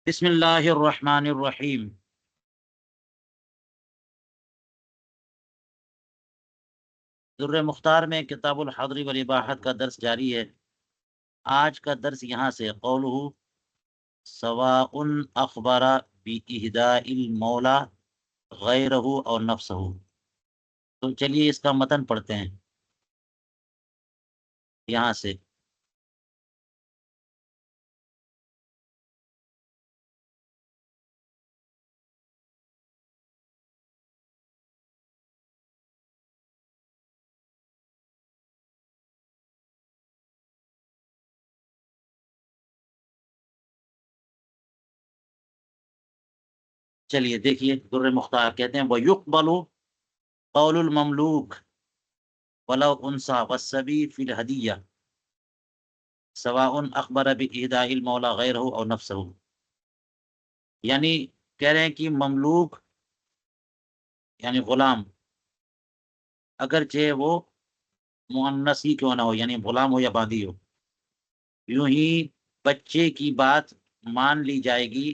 بسم اللہ الرحمن الرحیم۔ در مختار میں کتاب الحضر والاباحت کا درس جاری ہے۔ آج کا درس یہاں سے قولہ سواء اخبر باہداء المولا غیرہ اور نفسہ۔ تو چلیے اس کا متن پڑھتے ہیں یہاں سے۔ چلیے دیکھیے، در مختار کہتے ہیں وَيُقْبَلُ قول المملوک ولو انسا والسبی فی الہدیہ سواء اخبر باہداء المولا غیرہ اور نفسہ۔ یعنی کہہ رہے ہیں کہ مملوک یعنی غلام، اگرچہ وہ مؤنث ہی کیوں نہ ہو، یعنی غلام ہو یا باندی ہو، یوں ہی بچے کی بات مان لی جائے گی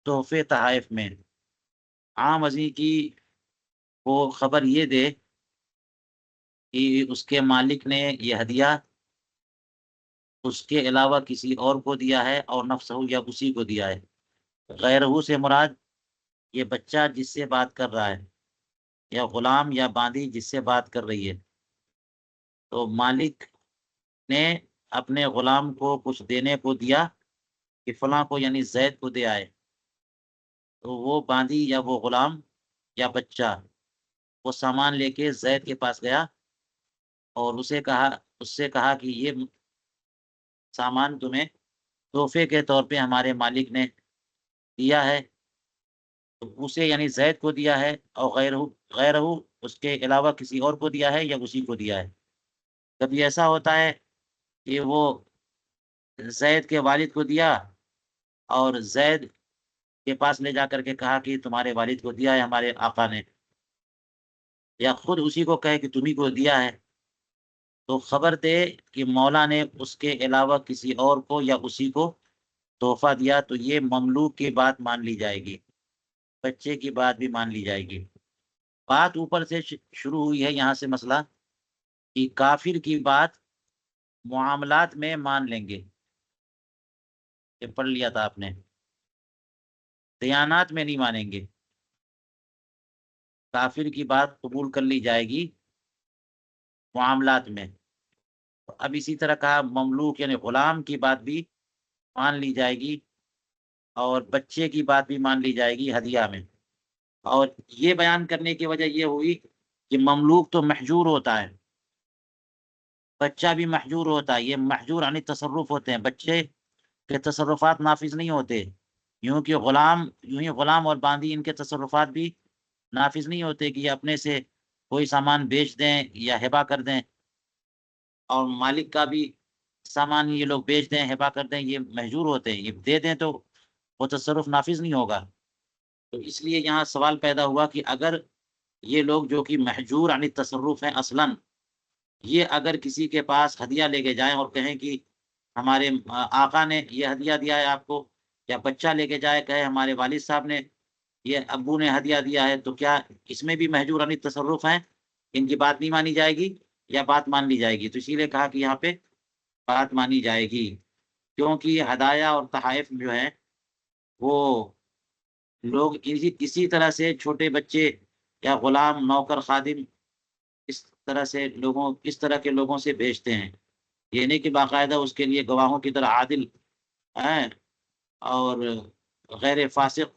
تحفے تحائف میں۔ عام ازیں کی وہ خبر یہ دے کہ اس کے مالک نے یہ ہدیہ اس کے علاوہ کسی اور کو دیا ہے اور نفسہ یا اسی کو دیا ہے۔ غیرہ سے مراد یہ بچہ جس سے بات کر رہا ہے، یا غلام یا باندی جس سے بات کر رہی ہے۔ تو مالک نے اپنے غلام کو کچھ دینے کو دیا کہ فلاں کو یعنی زید کو دے آئے، تو وہ باندی یا وہ غلام یا بچہ وہ سامان لے کے زید کے پاس گیا اور اس سے کہا کہ یہ سامان تمہیں تحفے کے طور پہ ہمارے مالک نے دیا ہے، تو اسے یعنی زید کو دیا ہے، اور غیرہ اس کے علاوہ کسی اور کو دیا ہے یا اسی کو دیا ہے۔ کبھی ایسا ہوتا ہے کہ وہ زید کے والد کو دیا اور زید کے پاس لے جا کر کے کہا کہ تمہارے والد کو دیا ہے ہمارے آقا نے، یا خود اسی کو کہے کہ تمہیں کو دیا ہے، تو خبر دے کہ مولا نے اس کے علاوہ کسی اور کو یا اسی کو تحفہ دیا، تو یہ مملوک کی بات مان لی جائے گی، بچے کی بات بھی مان لی جائے گی۔ بات اوپر سے شروع ہوئی ہے یہاں سے مسئلہ کہ کافر کی بات معاملات میں مان لیں گے، یہ پڑھ لیا تھا آپ نے، دیانات میں نہیں مانیں گے۔ کافر کی بات قبول کر لی جائے گی معاملات میں۔ اب اسی طرح کہا مملوک یعنی غلام کی بات بھی مان لی جائے گی، اور بچے کی بات بھی مان لی جائے گی ہدیہ میں۔ اور یہ بیان کرنے کی وجہ یہ ہوئی کہ مملوک تو محجور ہوتا ہے، بچہ بھی محجور ہوتا ہے۔ یہ محجور یعنی تصرف ہوتے ہیں، بچے کے تصرفات نافذ نہیں ہوتے، یوں ہی غلام اور باندی ان کے تصرفات بھی نافذ نہیں ہوتے کہ یہ اپنے سے کوئی سامان بیچ دیں یا ہبہ کر دیں، اور مالک کا بھی سامان یہ لوگ بیچ دیں ہبہ کر دیں، یہ محجور ہوتے ہیں، یہ دے دیں تو وہ تصرف نافذ نہیں ہوگا۔ تو اس لیے یہاں سوال پیدا ہوا کہ اگر یہ لوگ جو کہ محجور یعنی تصرف ہیں اصلاً، یہ اگر کسی کے پاس ہدیہ لے کے جائیں اور کہیں کہ ہمارے آقا نے یہ ہدیہ دیا ہے آپ کو، یا بچہ لے کے جائے کہے ہمارے والد صاحب نے یہ ابو نے ہدیہ دیا ہے، تو کیا اس میں بھی محجور یعنی تصرف ہیں؟ ان کی بات نہیں مانی جائے گی یا بات مان لی جائے گی؟ تو اسی لیے کہا کہ یہاں پہ بات مانی جائے گی، کیونکہ ہدایہ اور تحائف جو ہیں وہ لوگ اسی طرح سے چھوٹے بچے یا غلام نوکر خادم اس طرح کے لوگوں سے بھیجتے ہیں، یہ نہیں کہ باقاعدہ اس کے لیے گواہوں کی طرح عادل ہیں اور غیر فاسق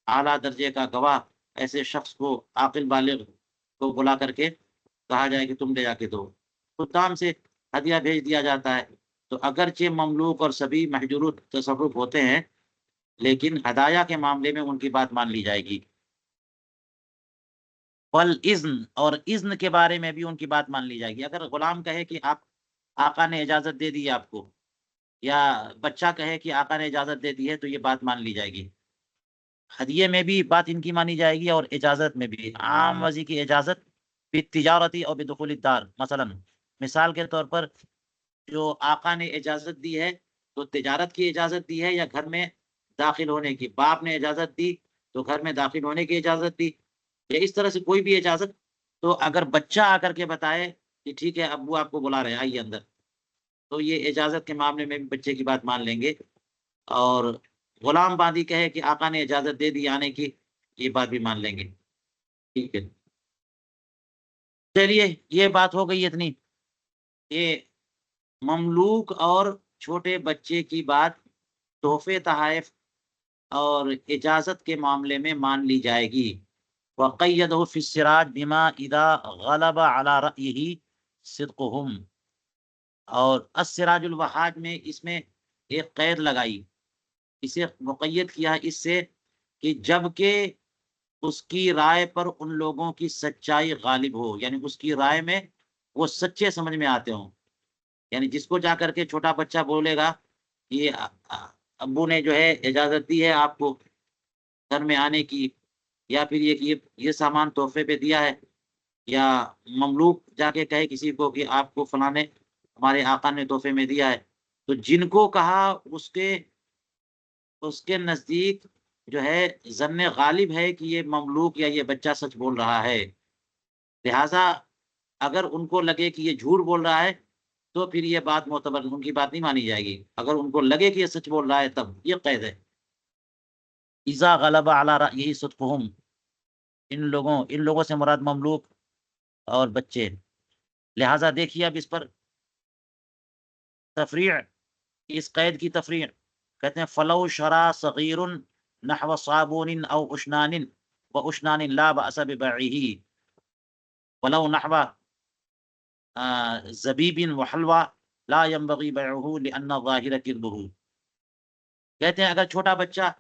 اعلیٰ درجے کا گواہ ایسے شخص کو عاقل بالغ کو بلا کر کے کہا جائے کہ تم لے جا کے دو، خدام سے ہدیہ بھیج دیا جاتا ہے۔ تو اگرچہ مملوک اور سبھی محجور تصرف ہوتے ہیں، لیکن ہدایہ کے معاملے میں ان کی بات مان لی جائے گی۔ والاذن، اور اذن کے بارے میں بھی ان کی بات مان لی جائے گی۔ اگر غلام کہے کہ آپ آقا نے اجازت دے دی ہے آپ کو، یا بچہ کہے کہ آقا نے اجازت دے دی ہے، تو یہ بات مان لی جائے گی۔ ہدیے میں بھی بات ان کی مانی جائے گی اور اجازت میں بھی۔ عام وضع کی اجازت بالتجارتی اور بدخول الدار، مثال کے طور پر جو آقا نے اجازت دی ہے تو تجارت کی اجازت دی ہے یا گھر میں داخل ہونے کی، باپ نے اجازت دی تو گھر میں داخل ہونے کی اجازت دی، یا اس طرح سے کوئی بھی اجازت، تو اگر بچہ آ کر کے بتائے کہ ٹھیک ہے ابو آپ کو بلا رہے ہیں آئیے اندر، تو یہ اجازت کے معاملے میں بھی بچے کی بات مان لیں گے۔ اور غلام باندی کہے کہ آقا نے اجازت دے دی آنے کی، یہ بات بھی مان لیں گے۔ ٹھیک ہے، چلیے یہ بات ہو گئی اتنی، یہ مملوک اور چھوٹے بچے کی بات تحفے تحائف اور اجازت کے معاملے میں مان لی جائے گی۔ وقیدہ فی السراج بما اذا غلب علی رأیہ صدقہم، اور السراج الوہاج میں اس میں ایک قید لگائی، اسے مقید کیا اس سے کہ جب کہ اس کی رائے پر ان لوگوں کی سچائی غالب ہو، یعنی اس کی رائے میں وہ سچے سمجھ میں آتے ہوں، یعنی جس کو جا کر کے چھوٹا بچہ بولے گا یہ ابو نے جو ہے اجازت دی ہے آپ کو گھر میں آنے کی، یا پھر یہ سامان تحفے پہ دیا ہے، یا مملوک جا کے کہے کسی کو کہ آپ کو فلاں نے ہمارے آقا نے تحفے میں دیا ہے، تو جن کو کہا اس کے نزدیک جو ہے ظن غالب ہے کہ یہ مملوک یا یہ بچہ سچ بول رہا ہے، لہذا اگر ان کو لگے کہ یہ جھوٹ بول رہا ہے تو پھر یہ بات معتبر، ان کی بات نہیں مانی جائے گی، اگر ان کو لگے کہ یہ سچ بول رہا ہے تب یہ قید ہے۔ اذا غلب علی رأیہ صدقہم، ان لوگوں سے مراد مملوک اور بچے، لہذا دیکھیے اب اس پر تفریع، اس قید کی تفریع کہتے ہیں فلو شرا صغیر نحو صابون او اشنان و اشنان لا بأس ببيعه ولو نحو زبیب و حلوہ لا ينبغي بيعه لأن ظاہر کذبه، کہتے ہیں اگر چھوٹا بچہ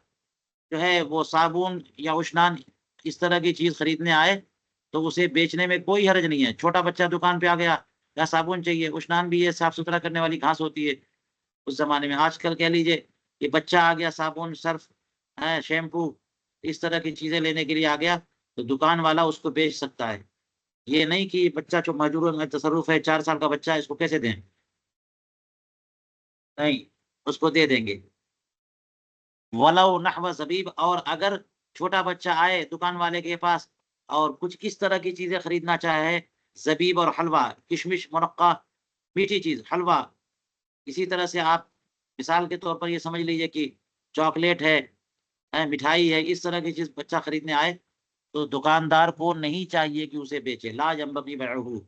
جو ہے وہ صابن یا اشنان اس طرح کی چیز خریدنے آئے تو اسے بیچنے میں کوئی حرج نہیں ہے۔ چھوٹا بچہ دکان پہ آ گیا، یا صابن چاہیے، اشنان بھی یہ صاف ستھرا کرنے والی گھاس ہوتی ہے اس زمانے میں، آج کل کہہ لیجئے کہ بچہ آ گیا صابن، سرف، شیمپو، اس طرح کی چیزیں لینے کے لیے آ گیا تو دکان والا اس کو بیچ سکتا ہے، یہ نہیں کہ بچہ جو مجبور میں تصرف ہے 4 سال کا بچہ ہے اس کو کیسے دیں، نہیں، اس کو دے دیں گے۔ ولو نحو زبیب، اور اگر چھوٹا بچہ آئے دکان والے کے پاس اور کچھ اس طرح کی چیزیں خریدنا چاہے، زبیب اور حلوہ، کشمش، مرقہ، میٹھی چیز، حلوہ، اسی طرح سے آپ مثال کے طور پر یہ سمجھ لیجئے کہ چاکلیٹ ہے، مٹھائی ہے، اس طرح کی چیز بچہ خریدنے آئے تو دکاندار کو نہیں چاہیے کہ اسے بیچے، لا ينبغي بيعه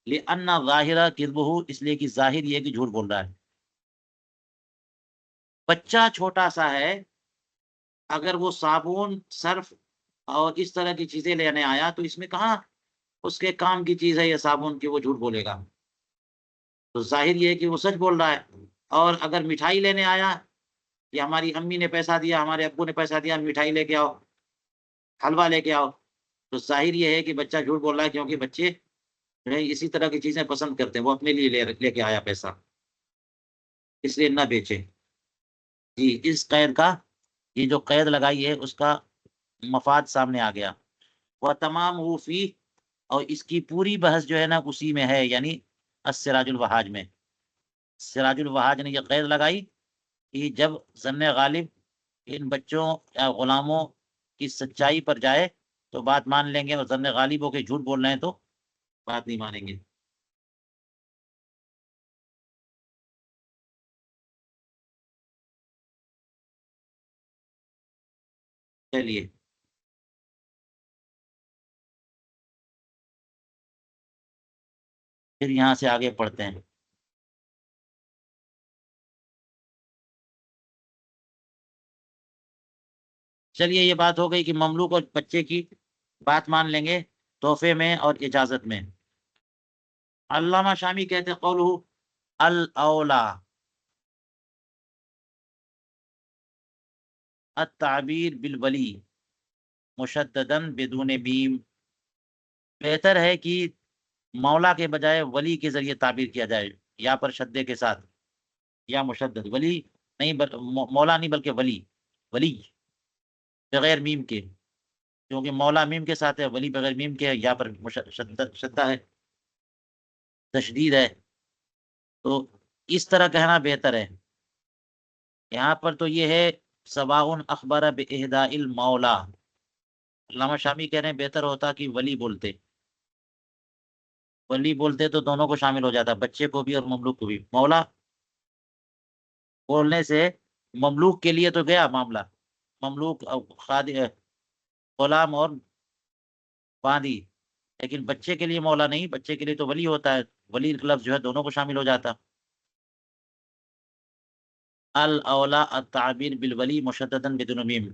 لأن ظاہر کذبه، اس لیے کہ ظاہر یہ کہ جھوٹ بول رہا ہے۔ بچہ چھوٹا سا ہے، اگر وہ صابن، سرف اور اس طرح کی چیزیں لینے آیا تو اس میں کہاں اس کے کام کی چیز ہے یہ صابن کہ وہ جھوٹ بولے گا، تو ظاہر یہ ہے کہ وہ سچ بول رہا ہے۔ اور اگر مٹھائی لینے آیا کہ ہماری امی نے پیسہ دیا، ہمارے ابو نے پیسہ دیا، مٹھائی لے کے آؤ، حلوہ لے کے آؤ، تو ظاہر یہ ہے کہ بچہ جھوٹ بول رہا ہے، کیونکہ بچے جو ہے اسی طرح کی چیزیں پسند کرتے ہیں، وہ اپنے لیے لے کے آیا پیسہ، اس لیے نہ بیچے۔ جی، اس قید کا، یہ جو قید لگائی ہے اس کا مفاد سامنے آ گیا۔ وہ تمام فی، اور اس کی پوری بحث جو ہے نا اسی میں ہے، یعنی السراج الوہاج میں۔ سراج الوہاج نے یہ قید لگائی کہ جب ظن غالب ان بچوں یا غلاموں کی سچائی پر جائے تو بات مان لیں گے، اور ظن غالب ہو کے جھوٹ بول رہے ہیں تو بات نہیں مانیں گے۔ چلیے پھر یہاں سے آگے پڑھتے ہیں۔ چلیے یہ بات ہو گئی کہ مملوک اور بچے کی بات مان لیں گے تحفے میں اور اجازت میں۔ علامہ شامی کہتے ہیں قولہ الاولا التعبیر بالولی مشددا بدون بیم، بہتر ہے کہ مولا کے بجائے ولی کے ذریعے تعبیر کیا جائے، یا پر شدے کے ساتھ، یا مشدد، ولی نہیں مولا نہیں بلکہ ولی، ولی بغیر میم کے، کیونکہ مولا میم کے ساتھ ہے، ولی بغیر میم کے ہے، یا پر شدہ ہے، تشدید ہے، تو اس طرح کہنا بہتر ہے۔ یہاں پر تو یہ ہے سواء اخبر باہداء المولا، علامہ شامی کہہ رہے ہیں بہتر ہوتا کہ ولی بولتے، ولی بولتے تو دونوں کو شامل ہو جاتا، بچے کو بھی اور مملوک کو بھی۔ مولا بولنے سے مملوک کے لیے تو گیا معاملہ، مملوک غلام اور باندی، لیکن بچے کے لیے مولا نہیں، بچے کے لیے تو ولی ہوتا ہے، ولی کا لفظ جو ہے دونوں کو شامل ہو جاتا۔ الاولا التعبیر بالولی مشددا بدون میم،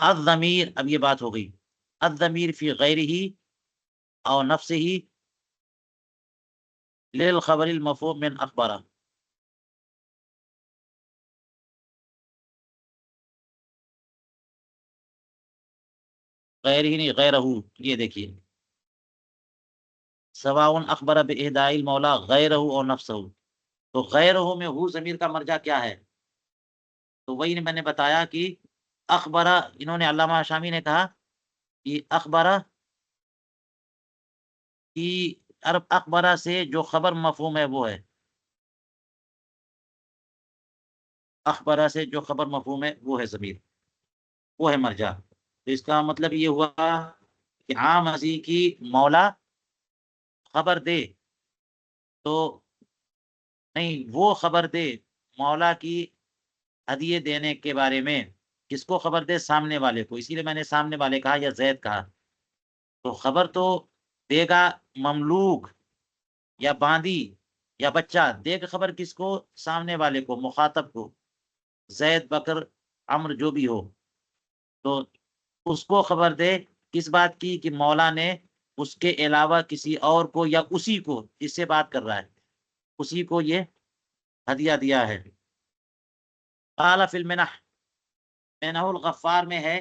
الضمیر، اب یہ بات ہو گئی، الضمیر فی غیرہ او نفسہ للخبر المفہوم من اخبارہ، غیر ہی نہیں غیرہ، یہ دیکھیے سواء اخبر باہداء المولا غیرہ اور نفسہ، تو غیرہ میں ہو ضمیر کا مرجع کیا ہے؟ تو وہی میں نے بتایا کہ اخبرہ، انہوں نے علامہ شامی نے کہا کہ اخبرہ کی عرب اخبرہ سے جو خبر مفہوم ہے وہ ہے، اخبرہ سے جو خبر مفہوم ہے وہ ہے ضمیر، وہ ہے مرجع۔ تو اس کا مطلب یہ ہوا کہ عام ازی کی مولا خبر دے تو نہیں، وہ خبر دے مولا کی ہدیے دینے کے بارے میں، کس کو خبر دے؟ سامنے والے کو، اسی لیے میں نے سامنے والے کہا یا زید کہا، تو خبر تو دے گا مملوک یا باندی یا بچہ، دے گا خبر کس کو؟ سامنے والے کو، مخاطب کو، زید بکر عمر جو بھی ہو، تو اس کو خبر دے کس بات کی؟ کہ مولا نے اس کے علاوہ کسی اور کو یا اسی کو، جس سے بات کر رہا ہے اسی کو یہ ہدیہ دیا ہے۔ قال فی المنح، منح الغفار میں ہے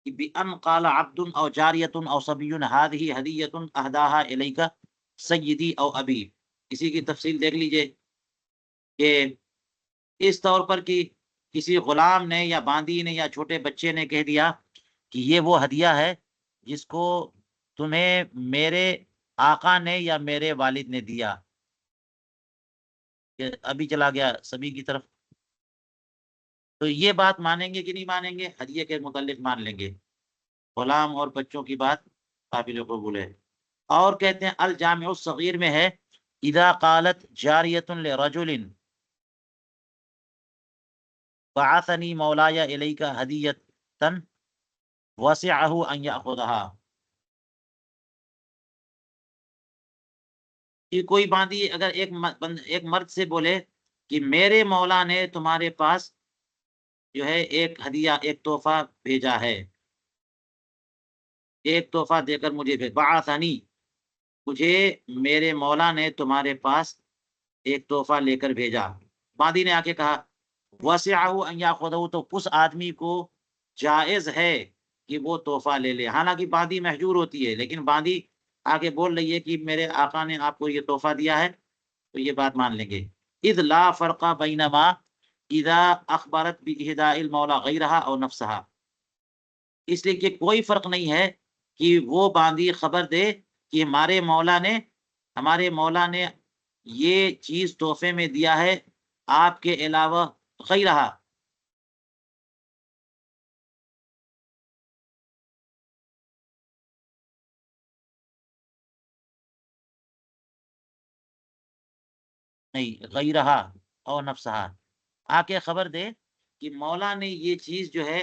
کہ بأن قال عبد او جاریۃ او صبی هذه ہدیۃ اهداها الیک سیدی او ابی، اسی کی تفصیل دیکھ لیجئے کہ اس طور پر کہ کسی غلام نے یا باندی نے یا چھوٹے بچے نے کہہ دیا کہ یہ وہ ہدیہ ہے جس کو تمہیں میرے آقا نے یا میرے والد نے دیا، کہ ابھی چلا گیا سبھی کی طرف، تو یہ بات مانیں گے کہ نہیں مانیں گے؟ ہدیے کے متعلق مان لیں گے، غلام اور بچوں کی بات قابل قبول ہے۔ اور کہتے ہیں الجامع الصغیر میں ہے اذا قالت جاریۃ لرجل بعثنی مولاي الیک ہدیۃ وسعه ان یاخذها، کہ کوئی باندی اگر ایک مرد سے بولے کہ میرے مولا نے تمہارے پاس جو ہے ایک ہدیہ، ایک تحفہ بھیجا ہے، ایک تحفہ دے کر مجھے بعثنی، مجھے میرے مولا نے تمہارے پاس ایک تحفہ لے کر بھیجا، باندی نے آ کے کہا وسعه ان یاخذه، تو اس آدمی کو جائز ہے کہ وہ تحفہ لے لے، حالانکہ باندی محجور ہوتی ہے، لیکن باندی آگے بول رہی ہے کہ میرے آقا نے آپ کو یہ تحفہ دیا ہے، تو یہ بات مان لیں گے۔ اذ لا فرق بینما اذا اخبرت باہداء المولا غیرها او نفسها، اس لیے کہ کوئی فرق نہیں ہے کہ وہ باندی خبر دے کہ ہمارے مولا نے یہ چیز تحفے میں دیا ہے آپ کے علاوہ غیرہ، نہیں غیرہ اور نفسہا، آ کے خبر دے کہ مولا نے یہ چیز جو ہے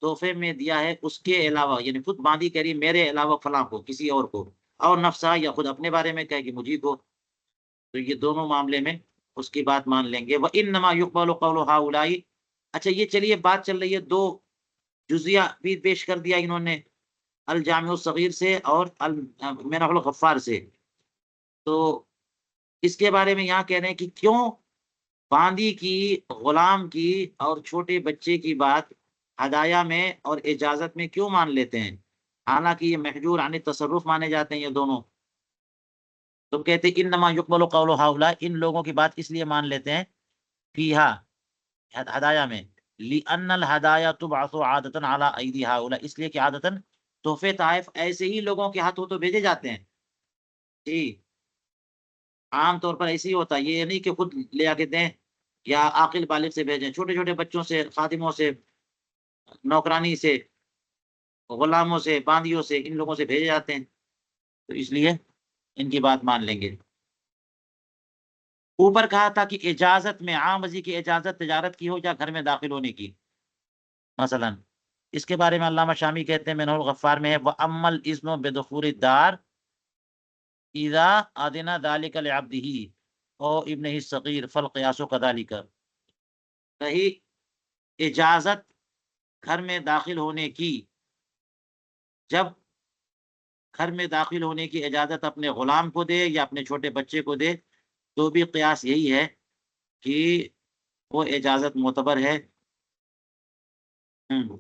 تحفے میں دیا ہے اس کے علاوہ، یعنی خود باندی کہہ رہی میرے علاوہ فلاں کو، کسی اور کو، اور نفسہ یا خود اپنے بارے میں کہے کہ مجھے کو، تو یہ دونوں معاملے میں اس کی بات مان لیں گے۔ وَإِنَّمَا يُقْبَلُ قَوْلُ هَؤُلَاءِ، اچھا یہ چلیے بات چل رہی ہے، دو جزیہ بھی پیش کر دیا انہوں نے، الجامع الصغیر سے اور المنح الغفار سے، تو اس کے بارے میں یہاں کہہ رہے ہیں کہ کیوں باندی کی، غلام کی اور چھوٹے بچے کی بات ہدایہ میں اور اجازت میں کیوں مان لیتے ہیں، حالانکہ یہ محجور عن التصرف مانے جاتے ہیں یہ دونوں، تو کہتے ہیں انما یقبل قول ہؤلاء، ان لوگوں کی بات اس لیے مان لیتے ہیں فیہا، ہدایہ میں، لأن الہدایہ تبعث عادۃ علی ایدی ہؤلاء، اس لیے کہ عادتاً تحفے تحائف ایسے ہی لوگوں کے ہاتھوں تو بھیجے جاتے ہیں جی، عام طور پر ایسے ہی ہوتا ہے، یہ نہیں کہ خود لے آ کے دیں یا عاقل بالغ سے بھیجیں، چھوٹے چھوٹے بچوں سے، خادموں سے، نوکرانی سے، غلاموں سے، باندیوں سے، ان لوگوں سے بھیجے جاتے ہیں، تو اس لیے ان کی بات مان لیں گے۔ اوپر کہا تھا کہ اجازت میں عام بازی کی اجازت تجارت کی ہو یا گھر میں داخل ہونے کی، مثلا اس کے بارے میں علامہ شامی کہتے ہیں منہ الغفار میں ہے وَأَمَّا الْإِذْنُ بِدُخُولِ الدَّارِ اذا اذن ذلك لعبده او ابنه الصغیر فالقیاس كذلك، رہی اجازت گھر میں داخل ہونے کی، جب گھر میں داخل ہونے کی اجازت اپنے غلام کو دے یا اپنے چھوٹے بچے کو دے، تو بھی قیاس یہی ہے کہ وہ اجازت معتبر ہے۔ ہم،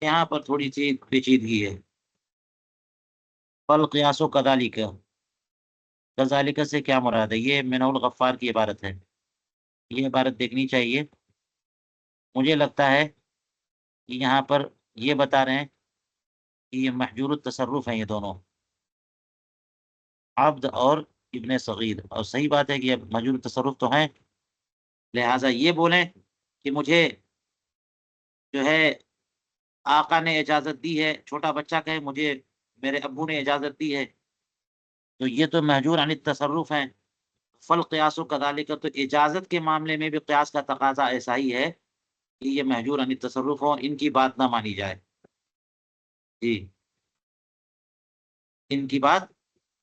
یہاں پر تھوڑی سی پیچیدگی ہے، فالقیاس كذلك، کذالک سے کیا مراد ہے؟ یہ منہ الغفار کی عبارت ہے، یہ عبارت دیکھنی چاہیے۔ مجھے لگتا ہے کہ یہاں پر یہ بتا رہے ہیں کہ یہ محجور التصرف ہیں، یہ دونوں عبد اور ابن صغیر، اور صحیح بات ہے کہ یہ محجور التصرف تو ہیں، لہٰذا یہ بولیں کہ مجھے جو ہے آقا نے اجازت دی ہے، چھوٹا بچہ کہے مجھے میرے ابو نے اجازت دی ہے، تو یہ تو محجور عن التصرف ہیں۔ فالقیاس کذالک، تو اجازت کے معاملے میں بھی قیاس کا تقاضا ایسا ہی ہے کہ یہ محجور عن التصرف ہو، ان کی بات نہ مانی جائے، جی ان کی بات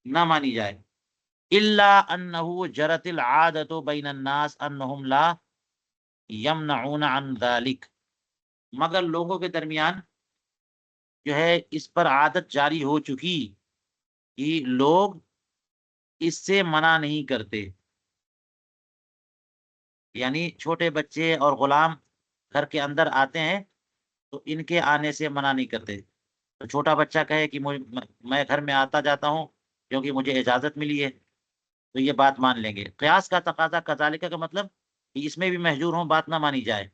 نہ مانی جائے۔ الا انه جرت العادت بین الناس انهم لا یمنعون عن ذلك، مگر لوگوں کے درمیان جو ہے اس پر عادت جاری ہو چکی کہ لوگ اس سے منع نہیں کرتے، یعنی چھوٹے بچے اور غلام گھر کے اندر آتے ہیں تو ان کے آنے سے منع نہیں کرتے، تو چھوٹا بچہ کہے کہ میں گھر میں آتا جاتا ہوں کیونکہ مجھے اجازت ملی ہے، تو یہ بات مان لیں گے۔ قیاس کا تقاضا کذالک کا مطلب کہ اس میں بھی محجور ہوں، بات نہ مانی جائے،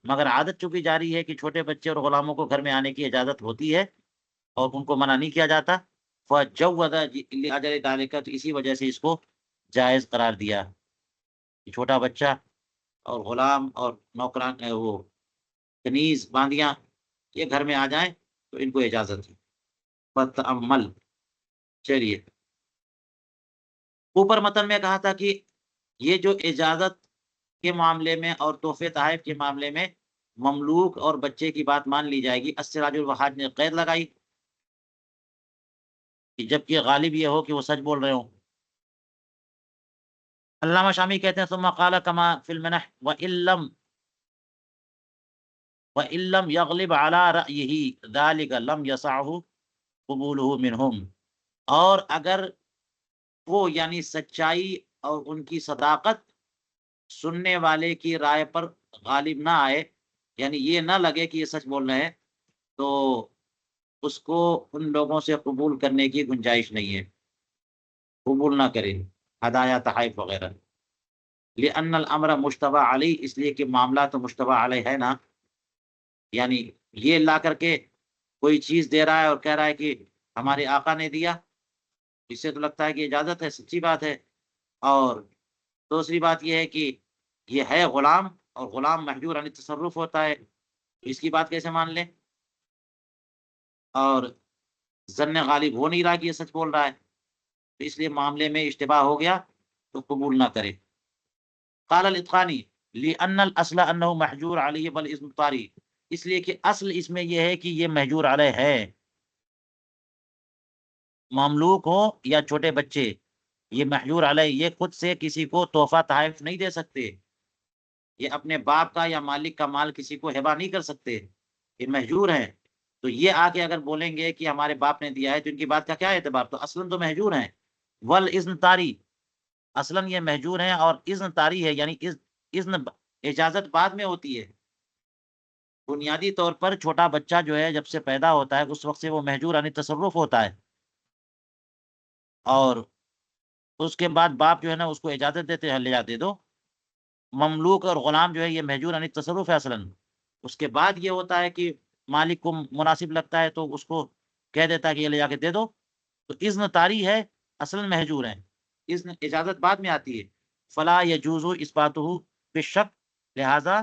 مگر عادت چونکہ جاری ہے کہ چھوٹے بچے اور غلاموں کو گھر میں آنے کی اجازت ہوتی ہے اور ان کو منع نہیں کیا جاتا، فجوز لاجل ذلک، تو اسی وجہ سے اس کو جائز قرار دیا کہ چھوٹا بچہ اور غلام اور نوکران وہ کنیز باندیاں یہ گھر میں آ جائیں تو ان کو اجازت ہے۔ فتأمل، چلیے اوپر متن میں کہا تھا کہ یہ جو اجازت کے معاملے میں اور تحفے تحائف کے معاملے میں مملوک اور بچے کی بات مان لی جائے گی، السراج الوہاج نے قید لگائی کہ جبکہ غالب یہ ہو کہ وہ سچ بول رہے ہوں۔ علامہ شامی کہتے ہیں ثم قال کما فی المنح وَإِن لَّمْ يَغْلِبْ عَلَىٰ رَأْيِهِ ذَلِكَ لَمْ يَسَعْهُ قبولہ منہم، اور اگر وہ یعنی سچائی اور ان کی صداقت سننے والے کی رائے پر غالب نہ آئے، یعنی یہ نہ لگے کہ یہ سچ بول رہے ہیں، تو اس کو ان لوگوں سے قبول کرنے کی گنجائش نہیں ہے، قبول نہ کرے ہدایہ تحائف وغیرہ۔ لأن الامر مشتبہ علیہ، اس لیے کہ معاملہ تو مشتبہ علیہ ہے نا، یعنی یہ لا کر کے کوئی چیز دے رہا ہے اور کہہ رہا ہے کہ ہمارے آقا نے دیا، اس سے تو لگتا ہے کہ اجازت ہے، سچی بات ہے۔ اور دوسری بات یہ ہے کہ یہ ہے غلام، اور غلام محجور عن تصرف ہوتا ہے، اس کی بات کیسے مان لیں؟ اور ظن غالب ہو نہیں رہا کہ یہ سچ بول رہا ہے، تو اس لیے معاملے میں اشتباہ ہو گیا تو قبول نہ کرے۔ قال الاتقانی لأن الاصل انه محجور علیہ بالاسم طاری، اس لیے کہ اصل اس میں یہ ہے کہ یہ محجور علیہ ہے، مملوک ہو یا چھوٹے بچے، یہ محجور علیہ، یہ خود سے کسی کو تحفہ تحائف نہیں دے سکتے، یہ اپنے باپ کا یا مالک کا مال کسی کو ہبہ نہیں کر سکتے، یہ محجور ہیں، تو یہ آ کے اگر بولیں گے کہ ہمارے باپ نے دیا ہے تو ان کی بات کا کیا اعتبار؟ تو اصلاً تو محجور ہیں، والاذن طاری، اصلاً یہ محجور ہیں اور اذن طاری ہے، یعنی اذن اجازت بعد میں ہوتی ہے، بنیادی طور پر چھوٹا بچہ جو ہے جب سے پیدا ہوتا ہے اس وقت سے وہ محجور یعنی تصرف ہوتا ہے، اور اس کے بعد باپ جو ہے نا اس کو اجازت دیتے ہیں لے جا دے دو۔ مملوک اور غلام جو ہے یہ محجور یعنی تصرف ہے اصلاً، اس کے بعد یہ ہوتا ہے کہ مالک کو مناسب لگتا ہے تو اس کو کہہ دیتا ہے کہ یہ لے جا کے دے دو، تو اذن طاری ہے، اصلاً محجور ہیں۔ اذن اجازت بعد میں آتی ہے. فلا یجوز اثباتہ بالشک، لہذا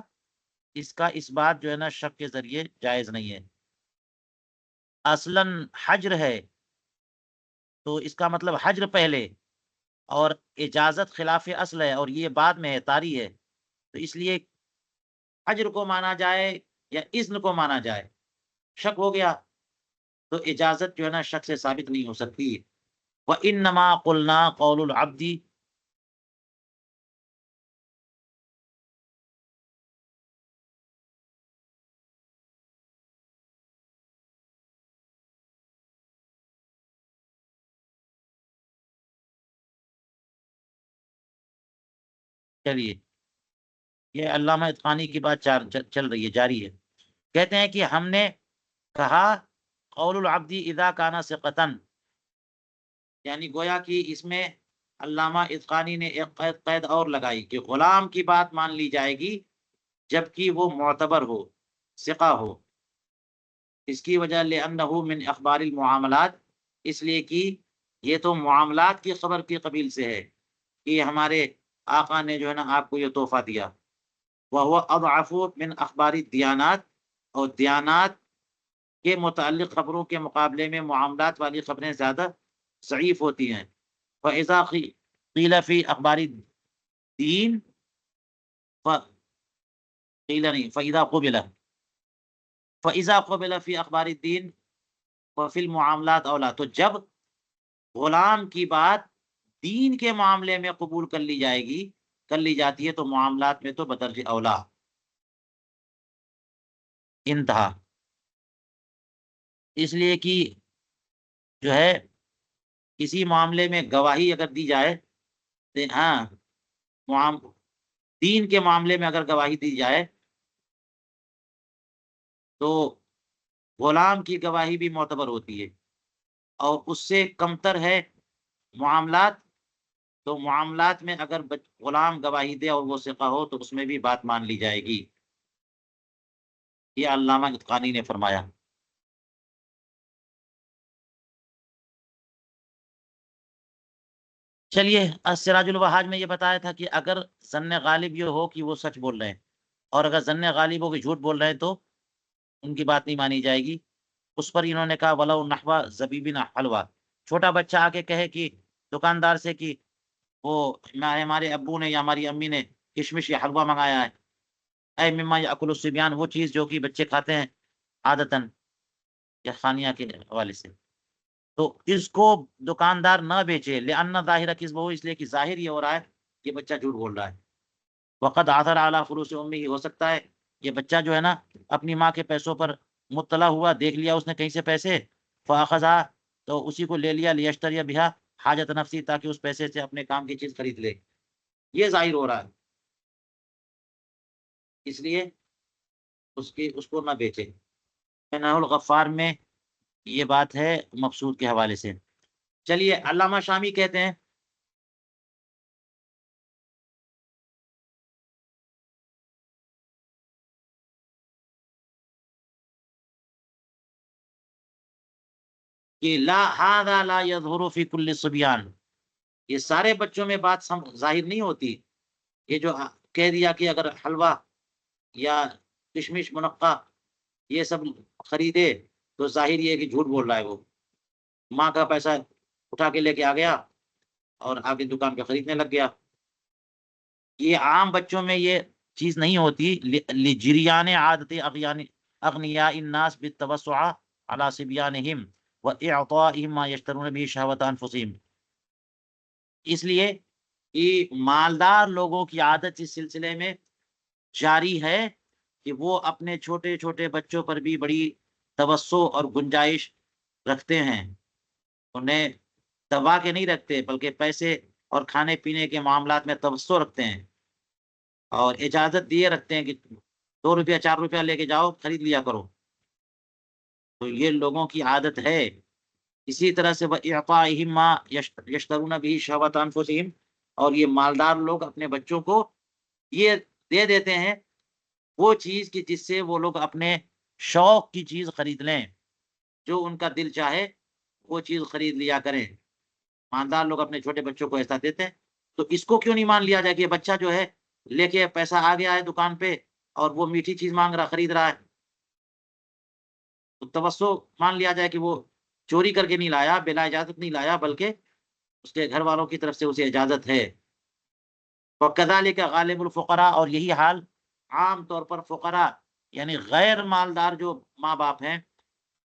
اس کا اس بات جو ہے نا شک کے ذریعے جائز نہیں ہے. اصلاً حجر ہے تو اس کا مطلب حجر پہلے اور اجازت خلاف اصل ہے اور یہ بعد میں ہے، طاری ہے، تو اس لیے حجر کو مانا جائے یا اذن کو مانا جائے، شک ہو گیا تو اجازت جو ہے نا شک سے ثابت نہیں ہو سکتی. وَإِنَّمَا قُلْنَا قَوْلُ الْعَبْدِ. چلیے، یہ علامہ اتقانی کی بات چل رہی ہے، جاری ہے. کہتے ہیں کہ ہم نے کہا قول العبد اذا کانا ثقتن، یعنی گویا کہ اس میں علامہ اتقانی نے ایک قید اور لگائی کہ غلام کی بات مان لی جائے گی جبکہ وہ معتبر ہو، ثقہ ہو. اس کی وجہ لأنہ من اخبار المعاملات، اس لیے کہ یہ تو معاملات کی خبر کی قبیل سے ہے کہ ہمارے آقا نے جو ہے نا آپ کو یہ تحفہ دیا. وہو اضعف من اخبار الدیانات، اور دیانات کے متعلق خبروں کے مقابلے میں معاملات والی خبریں زیادہ ضعیف ہوتی ہیں. فَإِذَا قِيلَ فِي أَخْبَارِ الدِّينِ، قیل نہیں، فَإِذَا قُبِلَ، فَإِذَا قُبِلَ فِي أَخْبَارِ الدِّينِ وَفِي الْمُعَاملَاتِ أَوْلَىٰ، تو جب غلام کی بات دین کے معاملے میں قبول کر لی جائے گی، کر لی جاتی ہے، تو معاملات میں تو بدرج اولا. انتہا. اس لیے کہ جو ہے کسی معاملے میں گواہی اگر دی جائے، ہاں، دین کے معاملے میں اگر گواہی دی جائے تو غلام کی گواہی بھی معتبر ہوتی ہے، اور اس سے کمتر ہے معاملات. تو معاملات میں اگر غلام گواہی دے اور وہ ثقہ ہو تو اس میں بھی بات مان لی جائے گی. یہ علامہ اتقانی نے فرمایا. چلیے، السراج الوہاج میں یہ بتایا تھا کہ اگر ظن غالب یہ ہو کہ وہ سچ بول رہے ہیں، اور اگر ظن غالب ہو کہ جھوٹ بول رہے ہیں، تو ان کی بات نہیں مانی جائے گی. اس پر انہوں نے کہا ولو نحو زبیبن حلوہ، چھوٹا بچہ آ کے کہے کہ دکاندار سے کہ وہ ہمارے ابو نے یا ہماری امی نے کشمش یا حلوہ منگایا ہے، اے مما یاکل الصبیان، وہ چیز جو کہ بچے کھاتے ہیں عادتاً یا خانیہ کے حوالے سے، تو اس کو دکاندار نہ بیچے. لأن ظاہر کذبہ، اس لیے کہ ظاہر یہ ہو رہا ہے کہ بچہ جھوٹ بول رہا ہے. وقد عثر علی فلوس امی، ہو سکتا ہے یہ بچہ جو ہے نا اپنی ماں کے پیسوں پر مطلع ہوا، دیکھ لیا اس نے کہیں سے پیسے، فاخذا، تو اسی کو لے لیا، لیشتری بہا حاجت نفسی، تاکہ اس پیسے سے اپنے کام کی چیز خرید لے. یہ ظاہر ہو رہا ہے، اس لیے اس کو نہ بیچے. نحو الغفار میں یہ بات ہے مقصود کے حوالے سے. چلیے، علامہ شامی کہتے ہیں کہ لا ھذا لا یظہر فی کل الصبیان، یہ سارے بچوں میں بات ظاہر نہیں ہوتی. یہ جو کہہ دیا کہ اگر حلوہ یا کشمش منقع یہ سب خریدے تو ظاہر یہ ہے کہ جھوٹ بول رہا ہے. وہ ماں کا پیسہ اٹھا کے لے کے آ گیا اور آگے دکان پہ خریدنے لگ گیا. یہ عام بچوں میں یہ چیز نہیں ہوتی. لجریان عادت اغنیاء الناس بالتوسع علی صبیانہم واعطائہم ما یشترون به شہوات انفسہم، اس لیے کہ مالدار لوگوں کی عادت اس سلسلے میں جاری ہے کہ وہ اپنے چھوٹے چھوٹے بچوں پر بھی بڑی توسع اور گنجائش رکھتے ہیں. انہیں دبا کے نہیں رکھتے بلکہ پیسے اور کھانے پینے کے معاملات میں توسع رکھتے ہیں، اور اجازت دیے رکھتے ہیں کہ 2 روپیہ 4 روپیہ لے کے جاؤ، خرید لیا کرو. تو یہ لوگوں کی عادت ہے. اسی طرح سے وَإِعْطَائِهِمْ مَا يَشْتَرُونَ بِهِ شَهْوَاتَ أَنفُسِهِمْ، اور یہ مالدار لوگ اپنے بچوں کو یہ دے دیتے ہیں وہ چیز کہ جس سے وہ لوگ اپنے شوق کی چیز خرید لیں، جو ان کا دل چاہے وہ چیز خرید لیا کریں. مالدار لوگ اپنے چھوٹے بچوں کو ایسا دیتے ہیں، تو اس کو کیوں نہیں مان لیا جائے کہ یہ بچہ جو ہے لے کے پیسہ آ گیا ہے دکان پہ اور وہ میٹھی چیز مانگ رہا خرید رہا ہے، تو توسو مان لیا جائے کہ وہ چوری کر کے نہیں لایا، بلا اجازت نہیں لایا، بلکہ اس کے گھر والوں کی طرف سے اسے اجازت ہے۔ وَكَذَلِكَ غالب الفقراء، اور یہی حال عام طور پر فقراء یعنی غیر مالدار جو ماں باپ ہیں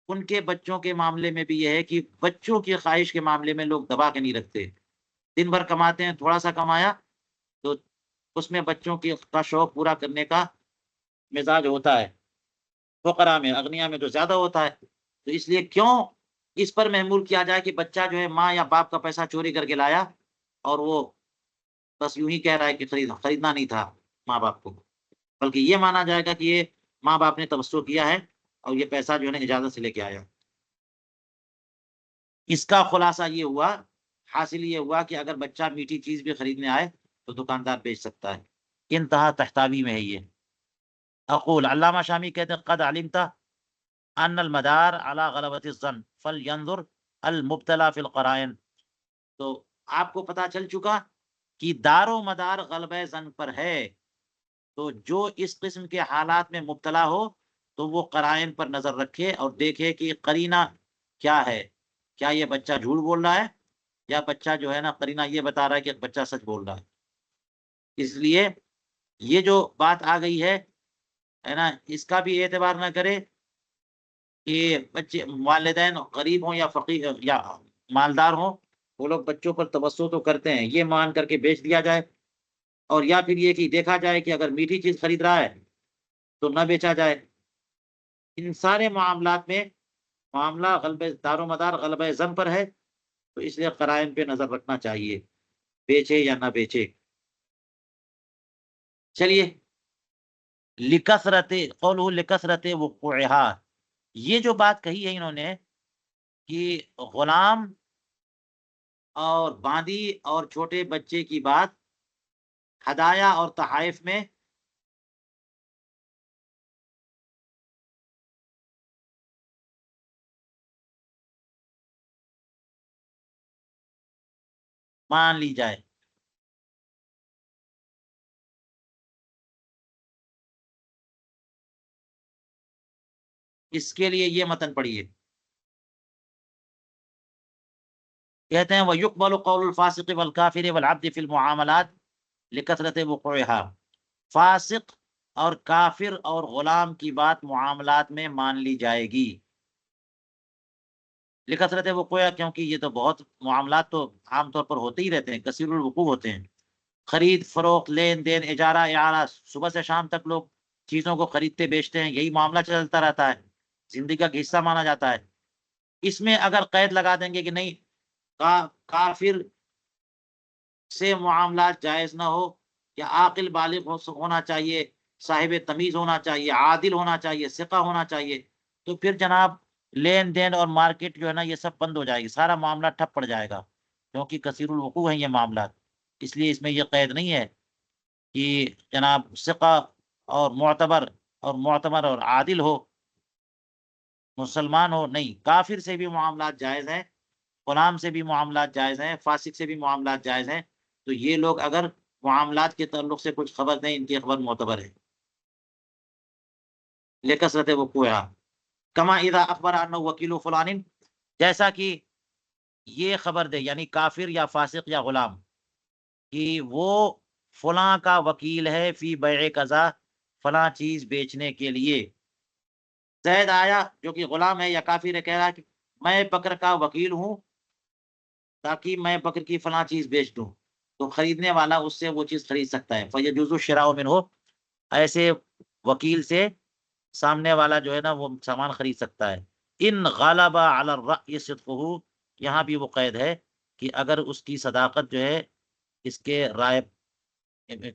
ان کے بچوں کے معاملے میں بھی یہ ہے کہ بچوں کی خواہش کے معاملے میں لوگ دبا کے نہیں رکھتے، دن بھر کماتے ہیں، تھوڑا سا کمایا تو اس میں بچوں کی کا شوق پورا کرنے کا مزاج ہوتا ہے، فقراء میں، اغنیاء میں تو زیادہ ہوتا ہے، تو اس لیے کیوں اس پر محمول کیا جائے کہ بچہ جو ہے ماں یا باپ کا پیسہ چوری کر کے لایا اور وہ بس یوں ہی کہہ رہا ہے کہ خریدنا نہیں تھا ماں باپ کو، بلکہ یہ مانا جائے گا کہ یہ ماں باپ نے توسل کیا ہے اور یہ پیسہ جو ہے نا اجازت سے لے کے آیا۔ اس کا خلاصہ یہ ہوا، حاصل یہ ہوا کہ اگر بچہ میٹھی چیز بھی خریدنے آئے تو دکاندار بیچ سکتا ہے۔ انتہا تحتاوی میں ہے یہ۔ اقول، علامہ شامی کہتے ہیں قد علمت ان المدار على غلبۃ الظن فلینظر المبتلا فی القرائن، تو آپ کو پتا چل چکا کہ دار و مدار غلبہ ظن پر ہے، تو جو اس قسم کے حالات میں مبتلا ہو تو وہ قرائن پر نظر رکھے اور دیکھے کہ قرینہ کیا ہے، کیا یہ بچہ جھوٹ بول رہا ہے یا بچہ جو ہے نا قرینہ یہ بتا رہا ہے کہ بچہ سچ بول رہا ہے۔ اس لیے یہ جو بات آ گئی ہے نا، اس کا بھی اعتبار نہ کرے کہ بچے والدین غریب ہوں یا فقیر یا مالدار ہوں، وہ لوگ بچوں پر تبسط تو کرتے ہیں، یہ مان کر کے بیچ دیا جائے، اور یا پھر یہ کہ دیکھا جائے کہ اگر میٹھی چیز خرید رہا ہے تو نہ بیچا جائے۔ ان سارے معاملات میں معاملہ غلبہ دار و مدار غلبہ ظن پر ہے، تو اس لیے قرائن پہ نظر رکھنا چاہیے، بیچے یا نہ بیچے۔ چلیے، لکثرت قولہ لکثرت وقوعها، یہ جو بات کہی ہے انہوں نے کہ غلام اور باندی اور چھوٹے بچے کی بات ہدایا اور تحائف میں مان لی جائے۔ اس کے لیے یہ متن پڑھیے، کہتے ہیں وَيُقْبَلُ قَوْلُ الْفَاسِقِ وَالْكَافِرِ وَالْعَبْدِ فِي الْمُعَامَلَاتِ لِكَثْرَةِ وُقُوعِهَا، فاسق اور کافر اور غلام کی بات معاملات میں مان لی جائے گی، لکثرت وقوع، کیونکہ یہ تو بہت معاملات تو عام طور پر ہوتے ہی رہتے ہیں، کثیر الوقوع ہوتے ہیں، خرید فروخت، لین دین، اجارہ اعارہ، صبح سے شام تک لوگ چیزوں کو خریدتے بیچتے ہیں، یہی معاملہ چلتا رہتا ہے، زندگی کا حصہ مانا جاتا ہے۔ اس میں اگر قید لگا دیں گے کہ نہیں کافر سے معاملات جائز نہ ہو، یا عاقل بالغ ہونا چاہیے، صاحب تمیز ہونا چاہیے، عادل ہونا چاہیے، ثقہ ہونا چاہیے، تو پھر جناب لین دین اور مارکیٹ جو ہے نا یہ سب بند ہو جائے گی، سارا معاملہ ٹھپ پڑ جائے گا، کیونکہ کثیر الوقوع ہیں یہ معاملات۔ اس لیے اس میں یہ قید نہیں ہے کہ جناب ثقہ اور معتبر اور معتبر اور عادل ہو، مسلمان ہو، نہیں، کافر سے بھی معاملات جائز ہیں، غلام سے بھی معاملات جائز ہیں، فاسق سے بھی معاملات جائز ہیں، تو یہ لوگ اگر معاملات کے تعلق سے کچھ خبر دیں ان کی خبر معتبر ہے، لکثرت وقوعها کما اذا اخبر انه وکیل فلان، جیسا کہ یہ خبر دے یعنی کافر یا فاسق یا غلام کہ وہ فلاں کا وکیل ہے فی بیع قضا، فلاں چیز بیچنے کے لیے، زید آیا جو کہ غلام ہے یا کافر ہے، کہہ رہا ہے کہ میں بکر کا وکیل ہوں تاکہ میں بکر کی فلاں چیز بیچ دوں، تو خریدنے والا اس سے وہ چیز خرید سکتا ہے، فیجوز الشراء منہ، ایسے وکیل سے سامنے والا جو ہے نا وہ سامان خرید سکتا ہے۔ ان غالب علی الرأی صدقہ، یہاں بھی وہ قید ہے کہ اگر اس کی صداقت جو ہے اس کے رائے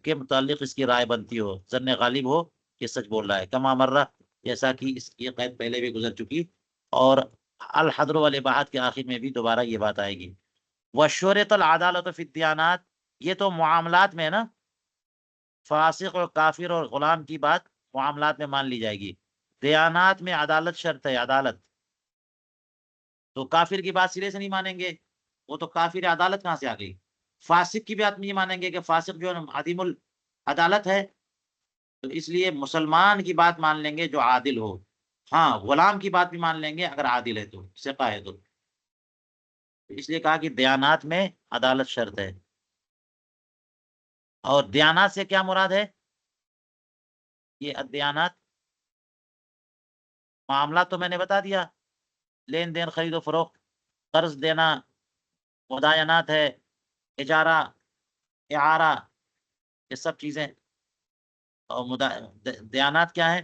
کے متعلق اس کی رائے بنتی ہو، ظن غالب ہو کہ سچ بول رہا ہے، کما مرہ، جیسا کہ اس کی قید پہلے بھی گزر چکی، اور الحضر والاباحت کے آخر میں بھی دوبارہ یہ بات آئے گی۔ وشرط العدالت فی الدیانات، یہ تو معاملات میں ہے نا، فاسق اور کافر اور غلام کی بات معاملات میں مان لی جائے گی، دیانات میں عدالت شرط ہے، عدالت، تو کافر کی بات سرے سے نہیں مانیں گے، وہ تو کافر عدالت کہاں سے آ گئی؟ فاسق کی بات نہیں مانیں گے کہ فاسق جو ہے عدیم العدالت ہے، تو اس لیے مسلمان کی بات مان لیں گے جو عادل ہو. ہاں غلام کی بات بھی مان لیں گے اگر عادل ہے تو، ثقہ ہے تو. اس لیے کہا کہ دیانات میں عدالت شرط ہے. اور دیانات سے کیا مراد ہے؟ یہ دیانات معاملہ تو میں نے بتا دیا، لین دین، خرید و فروخت، قرض دینا، مداینات ہے، اجارہ، اعارہ، یہ سب چیزیں. اور دیانات کیا ہے؟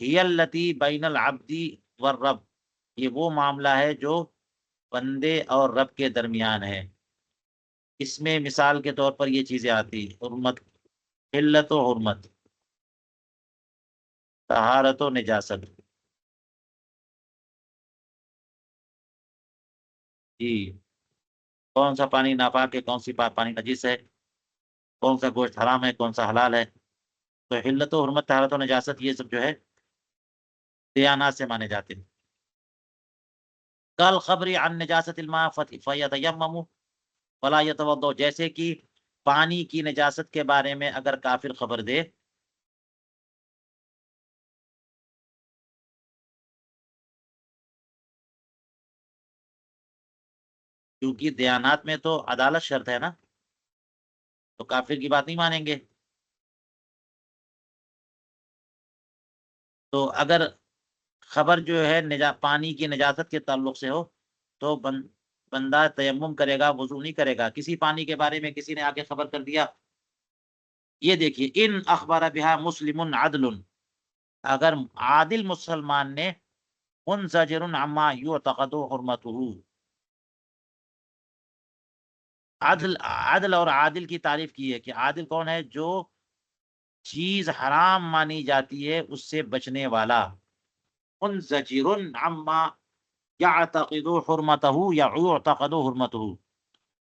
ہی التی بین العبدی والرب، یہ وہ معاملہ ہے جو بندے اور رب کے درمیان ہے. اس میں مثال کے طور پر یہ چیزیں آتی: حرمت، حلت و حرمت، طہارت و نجاست. جی، کون سا پانی ناپاک ہے، کون سی پانی نجس ہے، کون سا گوشت حرام ہے، کون سا حلال ہے. تو حلت و حرمت، طہارت و نجاست، یہ سب جو ہے دیانات سے مانے جاتے ہیں. کل خبری عن نجاست الماء فیتیمم ولا یتوضا، جیسے کہ پانی کی نجاست کے بارے میں اگر کافر خبر دے، کیونکہ دیانات میں تو عدالت شرط ہے نا، تو کافر کی بات نہیں مانیں گے. تو اگر خبر جو ہے پانی کی نجاست کے تعلق سے ہو تو بندہ تیمم کرے گا، وضو نہیں کرے گا. کسی پانی کے بارے میں کسی نے آ کے خبر کر دیا، یہ دیکھیے، ان اخبار بہا مسلم عدل، اگر عادل مسلمان نے، منزجر عما یعتقد حرمته، عدل اور عادل کی تعریف کی ہے کہ عادل کون ہے؟ جو چیز حرام مانی جاتی ہے اس سے بچنے والا. منزجر عما یعتقد حرمته یا یعتقد حرمته،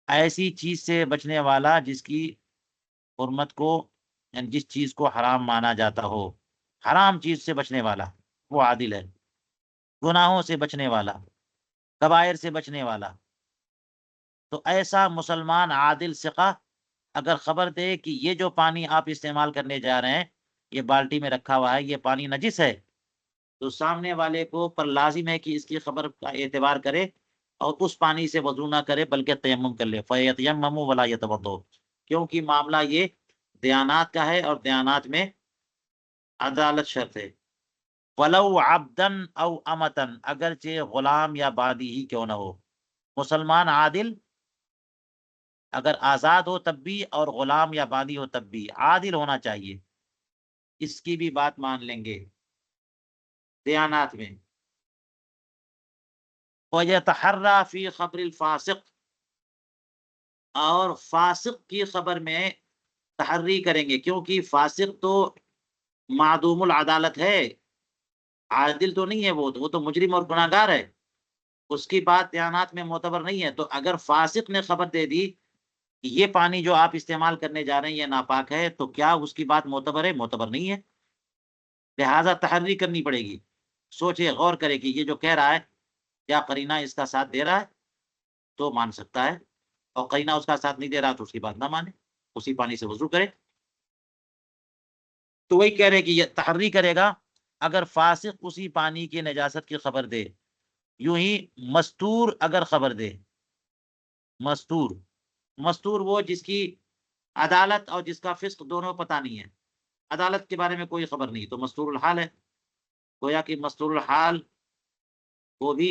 ایسی چیز سے بچنے والا جس کی حرمت کو، یعنی جس چیز کو حرام مانا جاتا ہو، حرام چیز سے بچنے والا، وہ عادل ہے. گناہوں سے بچنے والا، کبائر سے بچنے والا. تو ایسا مسلمان عادل ثقہ اگر خبر دے کہ یہ جو پانی آپ استعمال کرنے جا رہے ہیں، یہ بالٹی میں رکھا ہوا ہے، یہ پانی نجس ہے، تو سامنے والے کو پر لازم ہے کہ اس کی خبر کا اعتبار کرے اور اس پانی سے وضو نہ کرے بلکہ تیمم کر لے. فیتیمم ولا یتوضا، کیونکہ معاملہ یہ دیانات کا ہے اور دیانات میں عدالت شرط ہے. ولو عبدن او امتن، اگرچہ غلام یا بادی ہی کیوں نہ ہو. مسلمان عادل اگر آزاد ہو تب بھی، اور غلام یا بادی ہو تب بھی عادل ہونا چاہیے. اس کی بھی بات مان لیں گے دیانات میں. وَيَتَحَرَّى فِي خَبْرِ الْفَاسِقِ، اور فاسق کی خبر میں تحری کریں گے، کیونکہ فاسق تو معدوم العدالت ہے، عادل تو نہیں ہے. وہ تو مجرم اور گناہ گار ہے، اس کی بات دیانات میں معتبر نہیں ہے. تو اگر فاسق نے خبر دے دی کہ یہ پانی جو آپ استعمال کرنے جا رہے ہیں یہ ناپاک ہے، تو کیا اس کی بات معتبر ہے؟ معتبر نہیں ہے. لہٰذا تحری کرنی پڑے گی. سوچے، غور کرے کہ یہ جو کہہ رہا ہے کیا قرینہ اس کا ساتھ دے رہا ہے تو مان سکتا ہے، اور قرینہ اس کا ساتھ نہیں دے رہا تو اس کی بات نہ مانے، اسی پانی سے وضو کرے. تو وہی کہہ رہے کہ یہ تحری کرے گا اگر فاسق اسی پانی کی نجاست کی خبر دے. یوں ہی مستور اگر خبر دے، مستور، مستور وہ جس کی عدالت اور جس کا فسق دونوں پتہ نہیں ہے، عدالت کے بارے میں کوئی خبر نہیں، تو مستور الحال ہے. گویا کہ مستور الحال کو بھی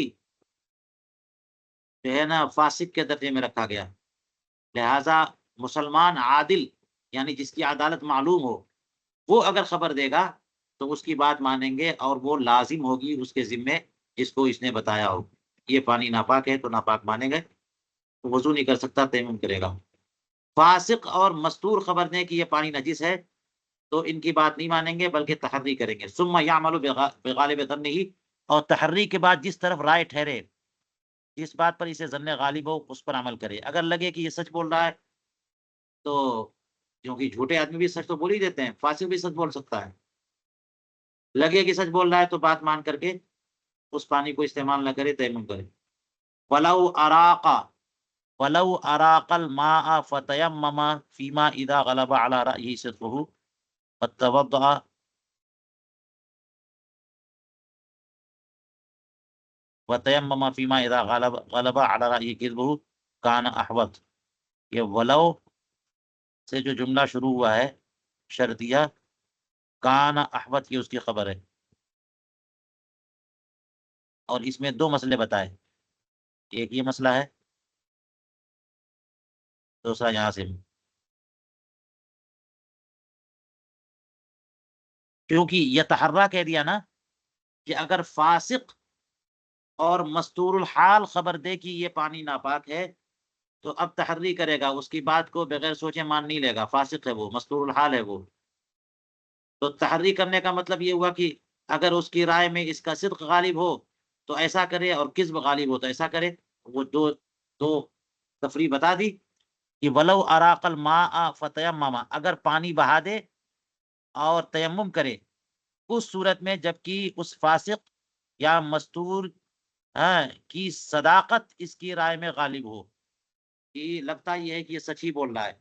جو ہے نا فاسق کے درجے میں رکھا گیا. لہذا مسلمان عادل، یعنی جس کی عدالت معلوم ہو، وہ اگر خبر دے گا تو اس کی بات مانیں گے، اور وہ لازم ہوگی اس کے ذمے جس کو اس نے بتایا ہو. یہ پانی ناپاک ہے تو ناپاک مانیں گے، وضو نہیں کر سکتا، تیمم کرے گا. فاسق اور مستور خبر دیں کہ یہ پانی نجس ہے تو ان کی بات نہیں مانیں گے بلکہ تحری کریں گے. ثم یعمل بغالب ظنہ، اور تحری کے بعد جس طرف رائے ٹھہرے، جس بات پر اسے ظن غالب ہو اس پر عمل کرے. اگر لگے کہ یہ سچ بول رہا ہے تو، کیونکہ جھوٹے آدمی بھی سچ تو بول ہی دیتے ہیں، فاسق بھی سچ بول سکتا ہے، لگے کہ سچ بول رہا ہے تو بات مان کر کے اس پانی کو استعمال نہ کرے، تیمم کرے. ولو اراقا، ولو اراق الماء فتيمم فيما اذا غلب على رأيه صدقه فتوضأ وتيمم فيما اذا غلب على رأيه كذبه كان احوط. یہ ولو سے جو جملہ شروع ہوا ہے شرطیہ، کان احوط، یہ اس کی خبر ہے، اور اس میں دو مسئلے بتائے، ایک یہ مسئلہ ہے، دوسرا یہاں سے، کیونکہ یہ تحرہ کہہ دیا نا کہ اگر فاسق اور مستور الحال خبر دے کہ یہ پانی ناپاک ہے تو اب تحری کرے گا، اس کی بات کو بغیر سوچے مان نہیں لے گا، فاسق ہے وہ، مستور الحال ہے وہ. تو تحری کرنے کا مطلب یہ ہوا کہ اگر اس کی رائے میں اس کا صدق غالب ہو تو ایسا کرے، اور کذب غالب ہو تو ایسا کرے. وہ دو دو تفریح بتا دی کہ ولو اراق الماء فتیمم، اگر پانی بہا دے اور تیمم کرے، اس صورت میں جبکہ اس فاسق یا مستور کی صداقت اس کی رائے میں غالب ہو، کہ لگتا یہ ہے کہ یہ سچ ہی بول رہا ہے،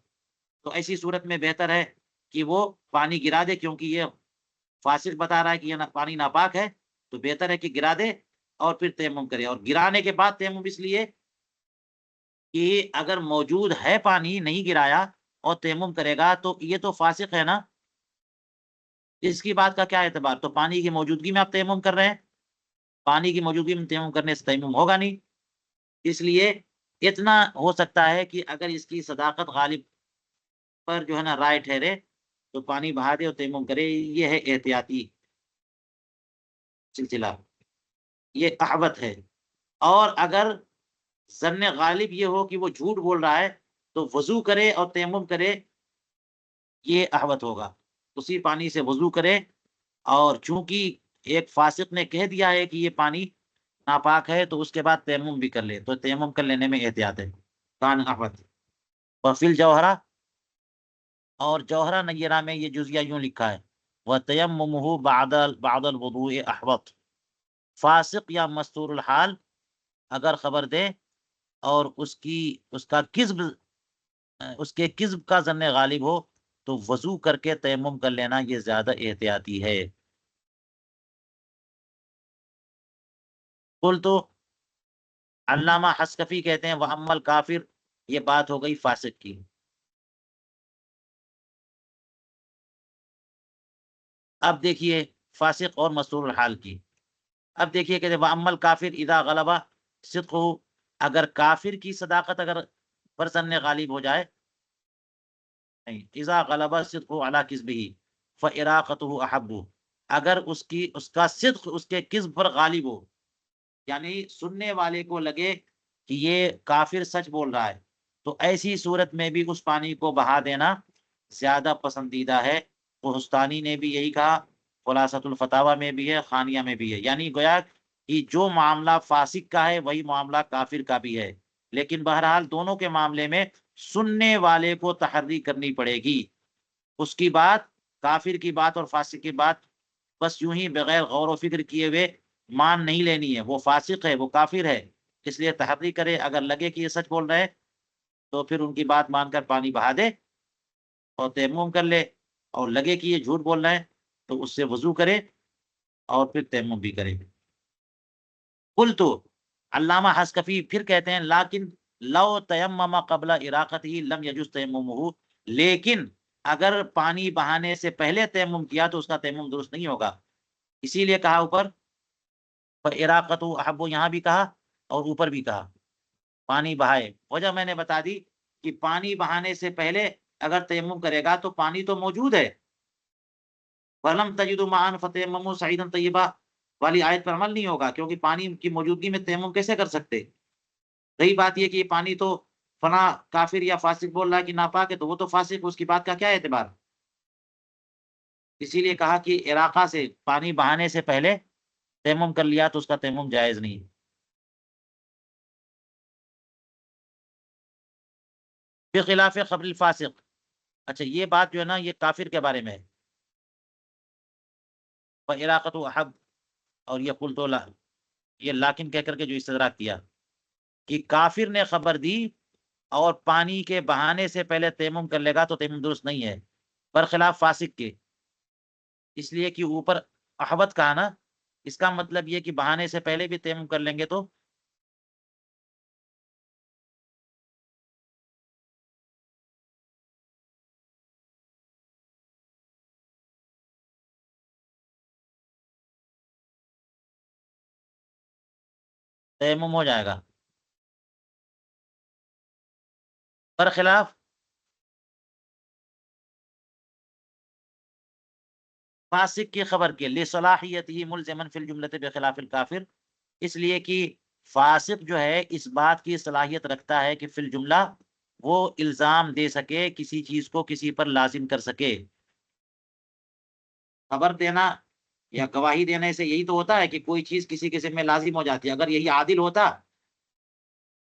تو ایسی صورت میں بہتر ہے کہ وہ پانی گرا دے، کیونکہ یہ فاسق بتا رہا ہے کہ یہ پانی ناپاک ہے، تو بہتر ہے کہ گرا دے اور پھر تیمم کرے. اور گرانے کے بعد تیمم اس لیے کہ اگر موجود ہے پانی نہیں گرایا اور تیمم کرے گا تو یہ تو فاسق ہے نا، اس کی بات کا کیا اعتبار؟ تو پانی کی موجودگی میں آپ تیمم کر رہے ہیں، پانی کی موجودگی میں تیمم کرنے سے تیمم ہوگا نہیں. اس لیے اتنا ہو سکتا ہے کہ اگر اس کی صداقت غالب پر جو ہے نا رائے ٹھہرے تو پانی بہا دے اور تیمم کرے، یہ ہے احتیاطی سلسلہ، یہ احوط ہے. اور اگر ظن غالب یہ ہو کہ وہ جھوٹ بول رہا ہے تو وضو کرے اور تیمم کرے، یہ احوط ہوگا. اسی پانی سے وضو کرے، اور چونکہ ایک فاسق نے کہہ دیا ہے کہ یہ پانی ناپاک ہے تو اس کے بعد تیمم بھی کر لے، تو تیمم کر لینے میں احتیاط ہے. کان احوط. وفیل جوہرہ، اور جوہرہ نیرہ میں یہ جزیہ یوں لکھا ہے وَتَيَمُّمُهُ بعد الوضوء احوط. فاسق یا مستور الحال اگر خبر دے اور اس کا کذب، اس کے کذب کا ظن غالب ہو تو وضو کر کے تیمم کر لینا یہ زیادہ احتیاطی ہے. قل تو علامہ حسکفی کہتے ہیں وَأَمَّا الْكَافِرُ، یہ بات ہو گئی فاسق کی. اب دیکھیے فاسق اور مستور الحال کی. اب دیکھیے کہ وَأَمَّا الْكَافِرُ إِذَا غَلَبَ صِدْقُهُ، اگر کافر کی صداقت اگر پر ظن غالب ہو جائے، نہیں، اذا غلب صدق علی کذبہ فاراقته احب، اگر اس کا صدق اس کے کذب پر غالب ہو، یعنی سننے والے کو لگے کہ یہ کافر سچ بول رہا ہے، تو ایسی صورت میں بھی اس پانی کو بہا دینا زیادہ پسندیدہ ہے. قسطانی نے بھی یہی کہا، خلاصۃ الفتاوی میں بھی ہے، خانیہ میں بھی ہے. یعنی گویا کہ جو معاملہ فاسق کا ہے وہی معاملہ کافر کا بھی ہے، لیکن بہرحال دونوں کے معاملے میں سننے والے کو تحری کرنی پڑے گی. اس کی بات، کافر کی بات اور فاسق کی بات بس یوں ہی بغیر غور و فکر کیے ہوئے مان نہیں لینی ہے. وہ فاسق ہے، وہ کافر ہے، اس لیے تحری کرے، اگر لگے کہ یہ سچ بول رہے تو پھر ان کی بات مان کر پانی بہا دے اور تیمم کر لے، اور لگے کہ یہ جھوٹ بول رہے ہیں تو اس سے وضو کرے اور پھر تیمم بھی کرے. قل تو علامہ حسکفی پھر کہتے ہیں لیکن لو تیمم قبل اراقتہ لم یجوز تیممہ، لیکن اگر پانی بہانے سے پہلے تیمم کیا تو اس کا تیمم درست نہیں ہوگا. اسی لیے کہا اوپر فاراقتہ احب، یہاں بھی کہا اور اوپر بھی کہا پانی بہائے. وجہ میں نے بتا دی کہ پانی بہانے سے پہلے اگر تیمم کرے گا تو پانی تو موجود ہے. وَلَمْ تَجِدُوا مَاءً فَتَيَمَّمُوا صَعِيدًا طَيِّبًا والی آیت پر عمل نہیں ہوگا، کیونکہ پانی کی موجودگی میں تیمم کیسے کر سکتے؟ رہی بات یہ کہ یہ پانی تو فنا کافر یا فاسق بول رہا ہے کہ ناپاک ہے، تو وہ تو فاسق، اس کی بات کا کیا اعتبار؟ اسی لیے کہا کہ عراقہ سے پانی بہانے سے پہلے تیمم کر لیا تو اس کا تیمم جائز نہیں. بخلاف خبر الفاسق، اچھا یہ بات جو ہے نا یہ کافر کے بارے میں ہے. فَإِرَاقَةُ أَحَبُّ، اور یہ قل تو یہ لاکن کہہ کر کے جو استدراک کیا کہ کافر نے خبر دی اور پانی کے بہانے سے پہلے تیمم کر لے گا تو تیمم درست نہیں ہے، برخلاف فاسق کے، اس لیے کہ اوپر احوط کہا نا، اس کا مطلب یہ کہ بہانے سے پہلے بھی تیمم کر لیں گے تو تیمم ہو جائے گا، برخلاف فاسق کی خبر کے لصلاحیتہ ملزما فی الجملۃ بخلاف الکافر، اس لیے کہ فاسق جو ہے اس بات کی صلاحیت رکھتا ہے کہ فی الجملہ وہ الزام دے سکے، کسی چیز کو کسی پر لازم کر سکے۔ خبر دینا یا گواہی دینے سے یہی تو ہوتا ہے کہ کوئی چیز کسی کے ذمہ لازم ہو جاتی ہے۔ اگر یہی عادل ہوتا،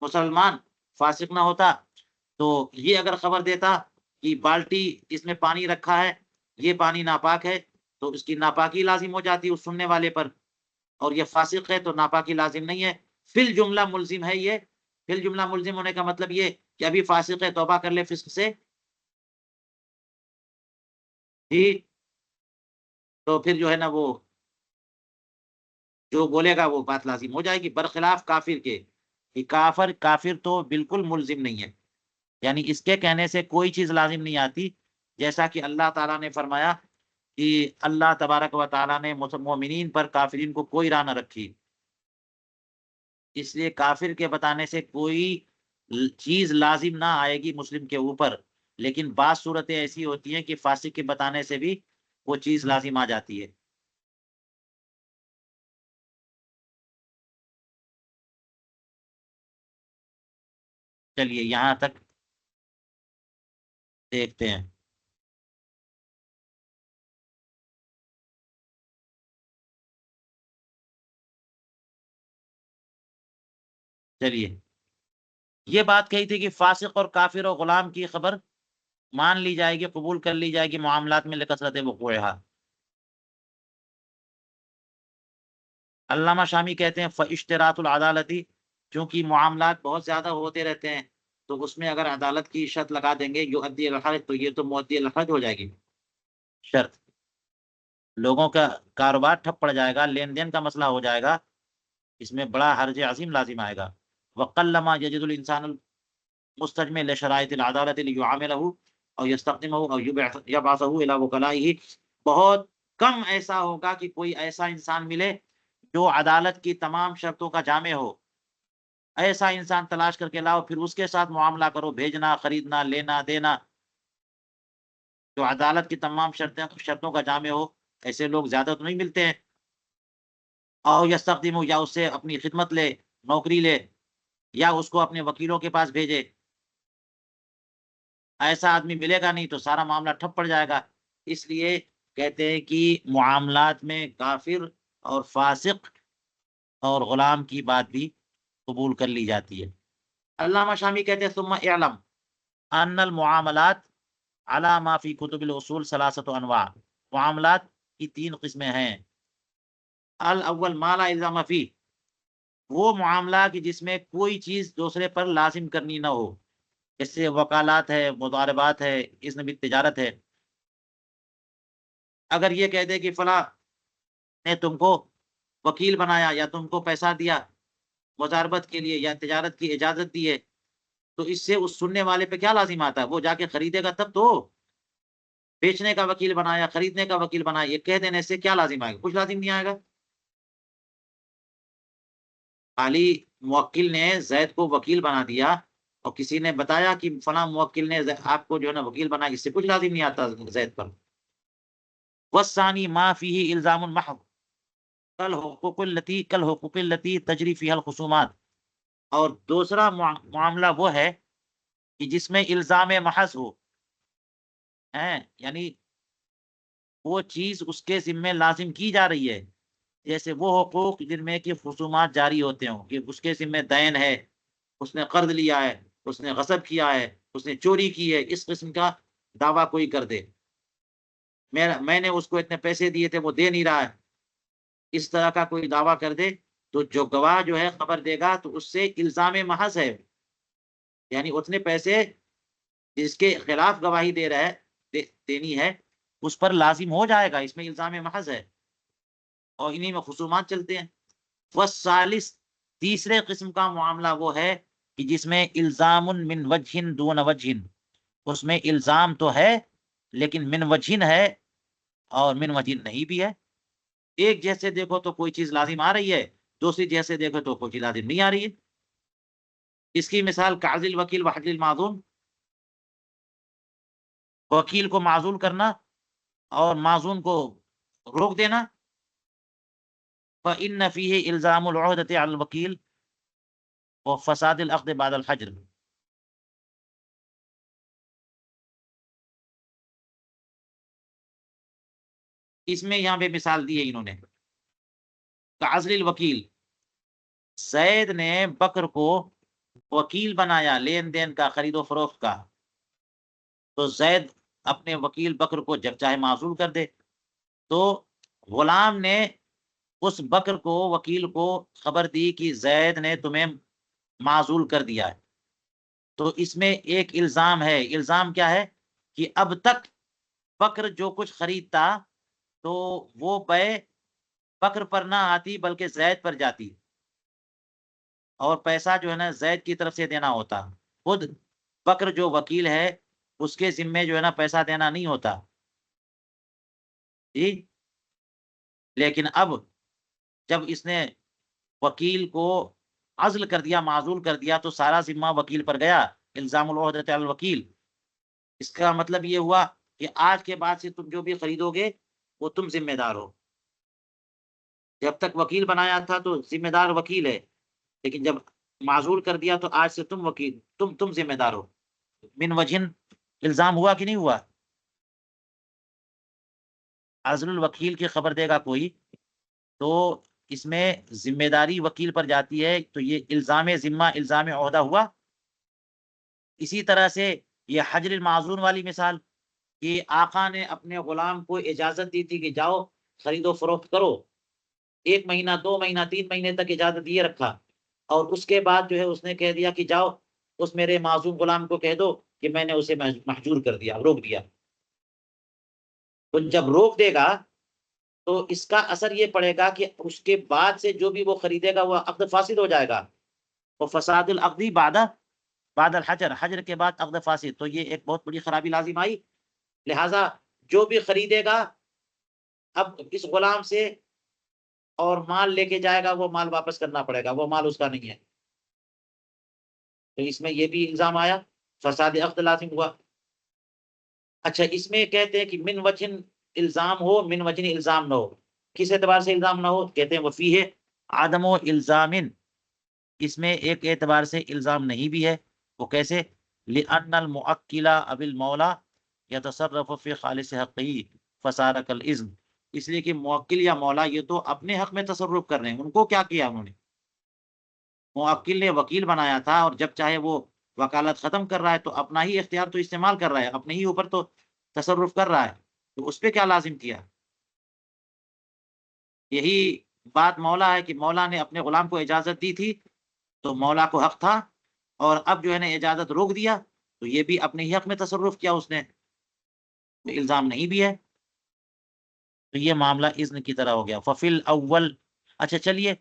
مسلمان، فاسق نہ ہوتا، تو یہ اگر خبر دیتا کہ بالٹی اس میں پانی رکھا ہے، یہ پانی ناپاک ہے، تو اس کی ناپاکی لازم ہو جاتی اس سننے والے پر، اور یہ فاسق ہے تو ناپاکی لازم نہیں ہے۔ فی الجملہ ملزم ہے یہ، فی الجملہ ملزم ہونے کا مطلب یہ کہ ابھی فاسق ہے، توبہ کر لے فسق سے، جی، تو پھر جو ہے نا وہ جو بولے گا وہ بات لازم ہو جائے گی، برخلاف کافر کے، کہ کافر تو بالکل ملزم نہیں ہے، یعنی اس کے کہنے سے کوئی چیز لازم نہیں آتی، جیسا کہ اللہ تعالیٰ نے فرمایا کہ اللہ تبارک و تعالیٰ نے مومنین پر کافرین کو کوئی راہ نہ رکھی، اس لیے کافر کے بتانے سے کوئی چیز لازم نہ آئے گی مسلم کے اوپر، لیکن بعض صورتیں ایسی ہوتی ہیں کہ فاسق کے بتانے سے بھی وہ چیز لازم آ جاتی ہے۔ چلیے یہاں تک دیکھتے ہیں۔ چلیے، یہ بات کہی تھی کہ فاسق اور کافر و غلام کی خبر مان لی جائے گی، قبول کر لی جائے گی معاملات میں لکثرت وقوعها۔ علامہ شامی کہتے ہیں فاشتراط العدالتی، چونکہ معاملات بہت زیادہ ہوتے رہتے ہیں تو اس میں اگر عدالت کی شرط لگا دیں گے یؤدی الی الحرج، تو یہ تو مؤدی الی الحرج ہو جائے گی شرط، لوگوں کا کاروبار ٹھپ پڑ جائے گا، لین دین کا مسئلہ ہو جائے گا، اس میں بڑا حرج عظیم لازم آئے گا۔ وقلما یجد الانسان المستجمع لشرائط العدالت لیعاملہ او یستخدمہ او یبعثہ الی وکلائہ، بہت کم ایسا ہوگا کہ کوئی ایسا انسان ملے جو عدالت کی تمام شرطوں کا جامع ہو، ایسا انسان تلاش کر کے لاؤ پھر اس کے ساتھ معاملہ کرو، بھیجنا، خریدنا، لینا دینا، جو عدالت کی تمام شرطوں کا جامع ہو، ایسے لوگ زیادہ تو نہیں ملتے ہیں۔ او یستخدمہ، یا اس سے اپنی خدمت لے، نوکری لے، یا اس کو اپنے وکیلوں کے پاس بھیجے، ایسا آدمی ملے گا نہیں تو سارا معاملہ ٹھپ پڑ جائے گا۔ اس لیے کہتے ہیں کہ معاملات میں کافر اور فاسق اور غلام کی بات بھی قبول کر لی جاتی ہے۔ علامہ شامی کہتے ہیں ثم اعلم ان المعاملات علی ما فی کتب الاصول ثلاثۃ انواع، معاملات کی تین قسمیں ہیں۔ الاول ما لا الزام فی، وہ معاملہ کہ جس میں کوئی چیز دوسرے پر لازم کرنی نہ ہو، جیسے وکالات ہے، مضاربات ہے، اس میں بھی تجارت ہے۔ اگر یہ کہہ دے کہ فلاں نے تم کو وکیل بنایا یا تم کو پیسہ دیا مضاربت کے لیے یا تجارت کی اجازت دی ہے، تو اس سے اس سننے والے پہ کیا لازم آتا ہے؟ وہ جا کے خریدے گا تب تو، بیچنے کا وکیل بنایا، خریدنے کا وکیل بنایا، یہ کہہ دینے سے کیا لازم آئے گا؟ کچھ لازم نہیں آئے گا۔ خالی موکل نے زید کو وکیل بنا دیا اور کسی نے بتایا کہ فلاں موکل نے آپ کو جو ہے نا وکیل بنا، اس سے کچھ لازم نہیں آتا زید پر۔ والثانی ما فیہ الزام محض کل حقوق التی تجری فیہا الخصومات، اور دوسرا معاملہ وہ ہے کہ جس میں الزام محض ہو، یعنی وہ چیز اس کے ذمے لازم کی جا رہی ہے، جیسے وہ حقوق جن میں کہ خصومات جاری ہوتے ہوں کہ اس کے ذمے دین ہے، اس نے قرض لیا ہے، اس نے غصب کیا ہے، اس نے چوری کی ہے، اس قسم کا دعویٰ کوئی کر دے، میں نے اس کو اتنے پیسے دیے تھے وہ دے نہیں رہا ہے، اس طرح کا کوئی دعویٰ کر دے، تو جو گواہ جو ہے خبر دے گا تو اس سے الزام محض ہے، یعنی اتنے پیسے جس کے خلاف گواہی دے رہا ہے دینی ہے اس پر لازم ہو جائے گا، اس میں الزام محض ہے، اور انہی میں خصومات چلتے ہیں۔ والثالث، تیسرے قسم کا معاملہ وہ ہے کہ جس میں الزام من وجہ دون وجہ، اس میں الزام تو ہے لیکن من وجہ ہے اور من وجہ نہیں بھی ہے۔ ایک جیسے دیکھو تو کوئی چیز لازم آ رہی ہے، دوسری جیسے دیکھو تو کوئی چیز لازم نہیں آ رہی ہے۔ اس کی مثال کعزل وکیل وحجل المعذول، وکیل کو معزول کرنا اور معزون کو روک دینا۔ فإن فيه الزام العہدۃ علی الوکیل وفساد العقد بعد الحجر۔ اس میں یہاں پہ مثال دی ہے انہوں نے، کعزل الوکیل، زید نے بکر کو وکیل بنایا لین دین کا، خرید و فروخت کا، تو زید اپنے وکیل بکر کو جب چاہے معزول کر دے، تو غلام نے اس بکر کو وکیل کو خبر دی کہ زید نے تمہیں معزول کر دیا ہے، تو اس میں ایک الزام ہے۔ الزام کیا ہے کہ اب تک بکر جو کچھ خریدتا تو وہ بے بکر پر نہ آتی بلکہ زید پر جاتی، اور پیسہ جو ہے نا زید کی طرف سے دینا ہوتا، خود بکر جو وکیل ہے اس کے ذمے جو ہے نا پیسہ دینا نہیں ہوتا جی۔ لیکن اب جب اس نے وکیل کو عزل کر دیا، معزول کر دیا، تو سارا ذمہ وکیل پر گیا، الزام العہدۃ علی الوکیل۔ اس کا مطلب یہ ہوا کہ آج کے بعد سے تم جو بھی خریدو گے وہ تم ذمہ دار ہو۔ جب تک وکیل بنایا تھا تو ذمہ دار وکیل ہے، لیکن جب معزول کر دیا تو آج سے تم وکیل، تم ذمہ دار ہو۔ من وجہ الزام ہوا کہ نہیں ہوا؟ عزل الوکیل کی خبر دے گا کوئی تو اس میں ذمہ داری وکیل پر جاتی ہے، تو یہ الزام ذمہ، الزام عہدہ ہوا۔ اسی طرح سے یہ حجر المعزون والی مثال، کہ آقا نے اپنے غلام کو اجازت دی تھی کہ جاؤ خرید و فروخت کرو، 1 مہینہ 2 مہینہ 3 مہینے تک اجازت دیے رکھا، اور اس کے بعد جو ہے اس نے کہہ دیا کہ جاؤ اس میرے معصوم غلام کو کہہ دو کہ میں نے اسے محجور کر دیا، روک دیا۔ تو جب روک دے گا تو اس کا اثر یہ پڑے گا کہ اس کے بعد سے جو بھی وہ خریدے گا وہ عقد فاسد ہو جائے گا، وہ فساد العقدی بعد الحجر، حجر کے بعد عقد فاسد، تو یہ ایک بہت بڑی خرابی لازم آئی۔ لہٰذا جو بھی خریدے گا اب اس غلام سے اور مال لے کے جائے گا، وہ مال واپس کرنا پڑے گا، وہ مال اس کا نہیں ہے، تو اس میں یہ بھی الزام آیا، فساد عقد لازم ہوا۔ اچھا، اس میں کہتے ہیں کہ من وجہ الزام ہو، من وجہ الزام نہ ہو۔ کس اعتبار سے الزام نہ ہو؟ کہتے ہیں وفی ہے عدم و الزام، اس میں ایک اعتبار سے الزام نہیں بھی ہے، وہ کیسے؟ لأن المؤکل اب المولا یتصرف فی خالص حقی فصار کالاذن، اس لیے کہ موکل یا مولا یہ تو اپنے حق میں تصرف کر رہے ہیں، ان کو کیا کیا انہوں نے؟ موکل نے وکیل بنایا تھا، اور جب چاہے وہ وکالت ختم کر رہا ہے تو اپنا ہی اختیار تو استعمال کر رہا ہے، اپنے ہی اوپر تو تصرف کر رہا ہے، تو اس پہ کیا لازم کیا؟ یہی بات مولا ہے کہ مولا نے اپنے غلام کو اجازت دی تھی تو مولا کو حق تھا، اور اب جو ہے نا اجازت روک دیا تو یہ بھی اپنے ہی حق میں تصرف کیا اس نے، تو الزام نہیں بھی ہے، تو یہ معاملہ اذن کی طرح ہو گیا۔ ففل اول، اچھا چلیے،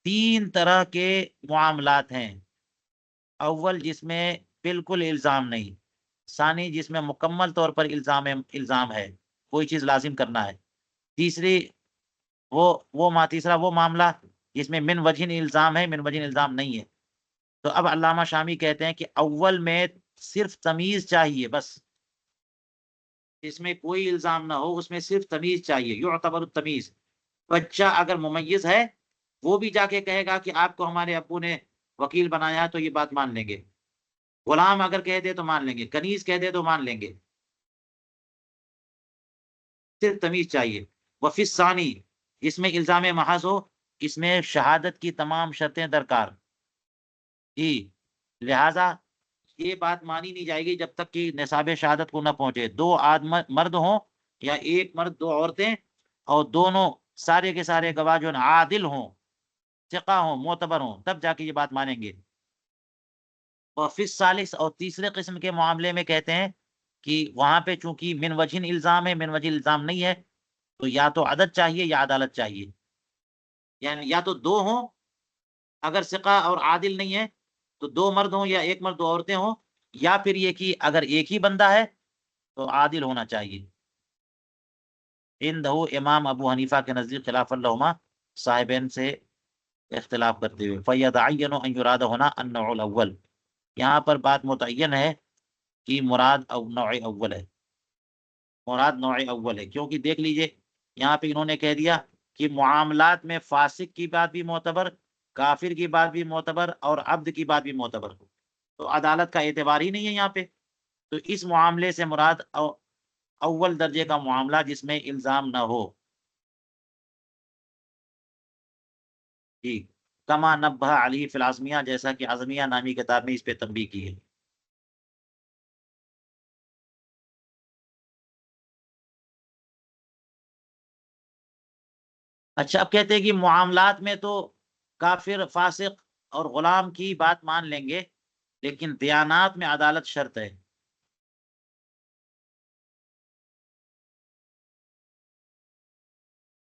3 طرح کے معاملات ہیں، اول جس میں بالکل الزام نہیں، ثانی جس میں مکمل طور پر الزام ہے، کوئی چیز لازم کرنا ہے، تیسری تیسرا وہ معاملہ جس میں من وجہ الزام ہے، من وجہ الزام نہیں ہے۔ تو اب علامہ شامی کہتے ہیں کہ اول میں صرف تمیز چاہیے، بس اس میں کوئی الزام نہ ہو، اس میں صرف تمیز چاہیے، یعتبر التمیز، بچہ اگر ممیز ہے وہ بھی جا کے کہے گا کہ آپ کو ہمارے ابو نے وکیل بنایا ہے، تو یہ بات مان لیں گے، غلام اگر کہہ دے تو مان لیں گے، کنیز کہہ دے تو مان لیں گے، صرف تمیز چاہیے۔ وفی الثانی، اس میں الزام محض ہو، اس میں شہادت کی تمام شرطیں درکار جی، لہذا یہ بات مانی نہیں جائے گی جب تک کہ نصاب شہادت کو نہ پہنچے، 2 مرد ہوں یا 1 مرد 2 عورتیں، اور دونوں سارے کے سارے گواہ جو عادل ہوں، ثقہ ہوں، معتبر ہوں، تب جا کے یہ بات مانیں گے۔ اور فی الثالث، اور تیسرے قسم کے معاملے میں کہتے ہیں کہ وہاں پہ چونکہ من وجہ الزام ہے، من وجہ الزام نہیں ہے، تو یا تو عدد چاہیے یا عدالت چاہیے، یعنی یا تو دو ہوں، اگر ثقہ اور عادل نہیں ہے تو دو مرد ہوں یا ایک مرد دو عورتیں ہوں، یا پھر یہ کہ اگر ایک ہی بندہ ہے تو عادل ہونا چاہیے۔ عنده امام ابو حنیفہ کے نزدیک خلاف اللہما صاحبین سے اختلاف کرتے ہوئے، فَيَتَعَيَّنُ أَن يُرَادَ هُنَا النَّوْعُ الْأَوَّلُ، یہاں پر بات متعین ہے کہ مراد نوع اول ہے، مراد نوع اول ہے، کیونکہ دیکھ لیجئے یہاں پہ انہوں نے کہہ دیا کہ معاملات میں فاسق کی بات بھی معتبر، کافر کی بات بھی معتبر، اور عبد کی بات بھی معتبر، تو عدالت کا اعتبار ہی نہیں ہے یہاں پہ، تو اس معاملے سے مراد اول درجے کا معاملہ جس میں الزام نہ ہو۔ جی، کما نبہ علی فی العظمیہ، جیسا کہ عظمیہ نامی کتاب میں اس پہ تنبیہ کی ہے۔ اچھا، اب کہتے ہیں کہ معاملات میں تو کافر، فاسق اور غلام کی بات مان لیں گے، لیکن دیانات میں عدالت شرط ہے۔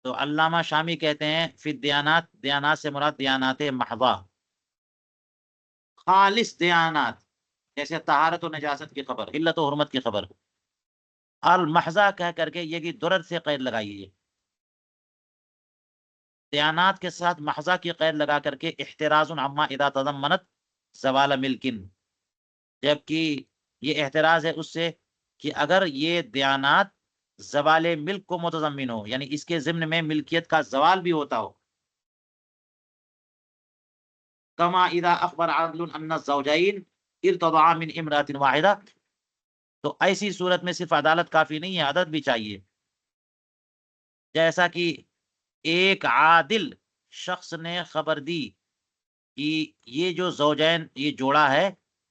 تو علامہ شامی کہتے ہیں فی دیانات، دیانات سے مراد دیانات محضہ، خالص دیانات، جیسے طہارت و نجاست کی خبر، علت و حرمت کی خبر، المحضہ کہہ کر کے یہ کہ درر سے قید لگائیے، دیانات کے ساتھ محضہ کی قید لگا کر کے احتراز عما اذا تضمنت زوال ملکن، جبکہ یہ احتراز ہے اس سے کہ اگر یہ دیانات زوال ملک کو متضمن ہو، یعنی اس کے ضمن میں ملکیت کا زوال بھی ہوتا ہو، کما اذا اخبر عادل ان الزوجین ارتضعا من امرأة واحدہ، تو ایسی صورت میں صرف عدالت کافی نہیں ہے، عدد بھی چاہیے، جیسا کہ ایک عادل شخص نے خبر دی کہ یہ جو زوجین، یہ جوڑا ہے،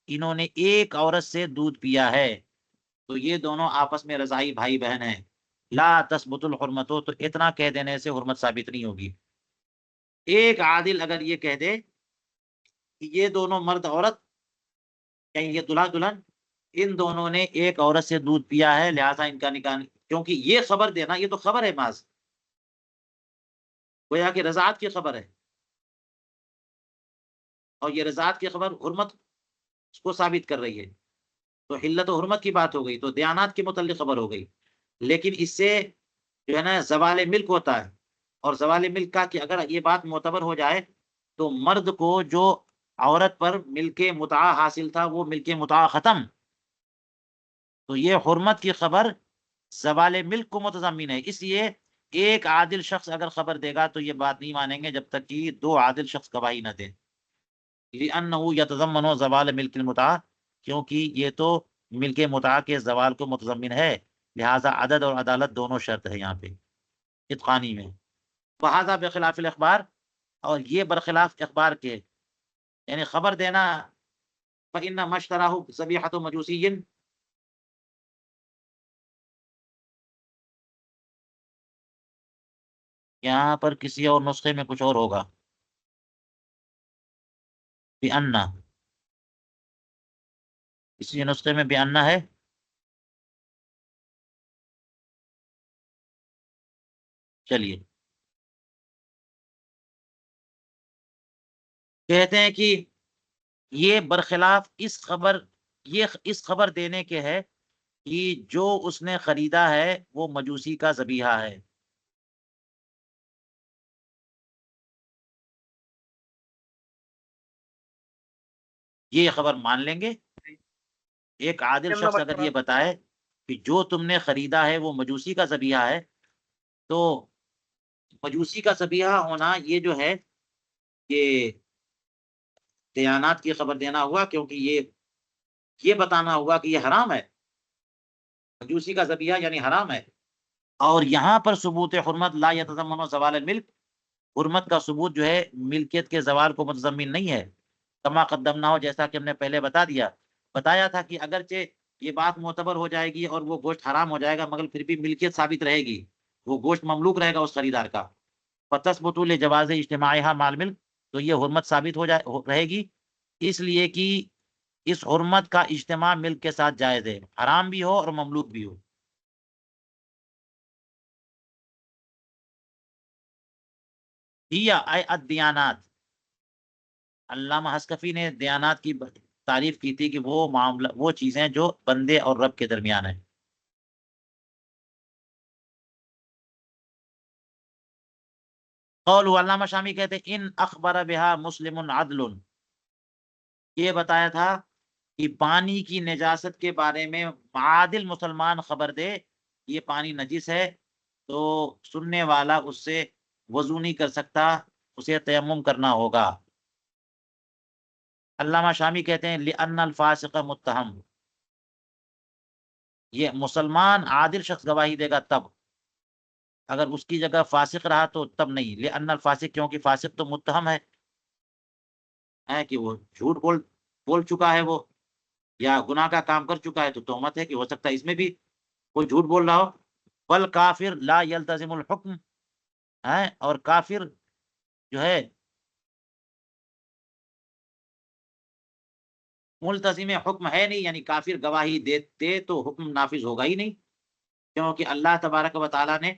انہوں نے ایک عورت سے دودھ پیا ہے، تو یہ دونوں آپس میں رضائی بھائی بہن ہیں، لا تثبت الحرمت، تو اتنا کہہ دینے سے حرمت ثابت نہیں ہوگی۔ ایک عادل اگر یہ کہہ دے کہ یہ دونوں مرد عورت، یعنی یہ دلہا دلہن، ان دونوں نے ایک عورت سے دودھ پیا ہے، لہٰذا ان کا نکاح، کیونکہ یہ خبر دینا، یہ تو خبر ہے محض، گویا کہ رضاعت کی خبر ہے، اور یہ رضاعت کی خبر حرمت اس کو ثابت کر رہی ہے، تو حلت و حرمت کی بات ہو گئی، تو دیانات کے متعلق خبر ہو گئی، لیکن اس سے جو ہے نا زوال ملک ہوتا ہے، اور زوال ملک کا کہ اگر یہ بات معتبر ہو جائے تو مرد کو جو عورت پر ملک متاع حاصل تھا وہ ملک متاع ختم، تو یہ حرمت کی خبر زوال ملک کو متضمن ہے، اس لیے ایک عادل شخص اگر خبر دے گا تو یہ بات نہیں مانیں گے جب تک کہ دو عادل شخص گواہی نہ دیں، لأنه يتضمن زوال ملک المتاع، کیونکہ یہ تو ملک متاع کے زوال کو متضمن ہے، لہذا عدد اور عدالت دونوں شرط ہے یہاں پہ اتقانی میں، وہذا بخلاف الاخبار، اور یہ برخلاف اخبار کے، یعنی خبر دینا، فإن ما اشتراه ذبیحة مجوسی، یہاں پر کسی اور نسخے میں کچھ اور ہوگا، بأن، اسی نسخے میں بأن ہے، چلیے، کہتے ہیں کہ یہ برخلاف اس خبر، یہ اس خبر دینے کے ہے کہ جو اس نے خریدا ہے وہ مجوسی کا ذبیحہ ہے، یہ خبر مان لیں گے۔ ایک عادل شخص اگر یہ بتائے کہ جو تم نے خریدا ہے وہ مجوسی کا ذبیحہ ہے، تو مجوسی کا ذبیحہ ہونا یہ جو ہے، یہ دیانات کی خبر دینا ہوا، کیونکہ یہ بتانا ہوا کہ یہ حرام ہے، مجوسی کا ذبیحہ یعنی حرام ہے، اور یہاں پر ثبوت حرمت لا یتضمن زوال الملک، حرمت کا ثبوت جو ہے ملکیت کے زوال کو متضمن نہیں ہے، کما قدمنا ہو، جیسا کہ ہم نے پہلے بتایا تھا کہ اگرچہ یہ بات معتبر ہو جائے گی اور وہ گوشت حرام ہو جائے گا، مگر پھر بھی ملکیت ثابت رہے گی، وہ گوشت مملوک رہے گا اس خریدار کا، فتثبت لجواز اجتماعها مع الملک، تو یہ حرمت ثابت رہے گی، اس لیے کہ اس حرمت کا اجتماع ملک کے ساتھ جائز ہے، حرام بھی ہو اور مملوک بھی ہو۔ اے الدیانات، علامہ حسکفی نے دیانات کی تعریف کی تھی کہ وہ معاملہ، وہ چیزیں جو بندے اور رب کے درمیان ہیں۔ قول علامہ شامی کہتے ہیں ان اخبر بہا مسلم عدل، یہ بتایا تھا کہ پانی کی نجاست کے بارے میں عادل مسلمان خبر دے یہ پانی نجس ہے، تو سننے والا اس سے وضو نہیں کر سکتا، اسے تیمم کرنا ہوگا۔ علامہ شامی کہتے ہیں لأن الفاسق متہم، یہ مسلمان عادل شخص گواہی دے گا تب، اگر اس کی جگہ فاسق رہا تو تب نہیں۔ لأن الفاسق، کیونکہ فاسق تو متہم ہے کہ وہ جھوٹ بول چکا ہے، وہ یا گناہ کا کام کر چکا ہے، تو تہمت ہے کہ ہو سکتا ہے اس میں بھی کوئی جھوٹ بول رہا ہو۔ بل کافر لا یلتزم الحکم ہے، اور کافر جو ہے ملتزم حکم ہے نہیں، یعنی کافر گواہی دیتے تو حکم نافذ ہوگا ہی نہیں، کیونکہ اللہ تبارک و تعالیٰ نے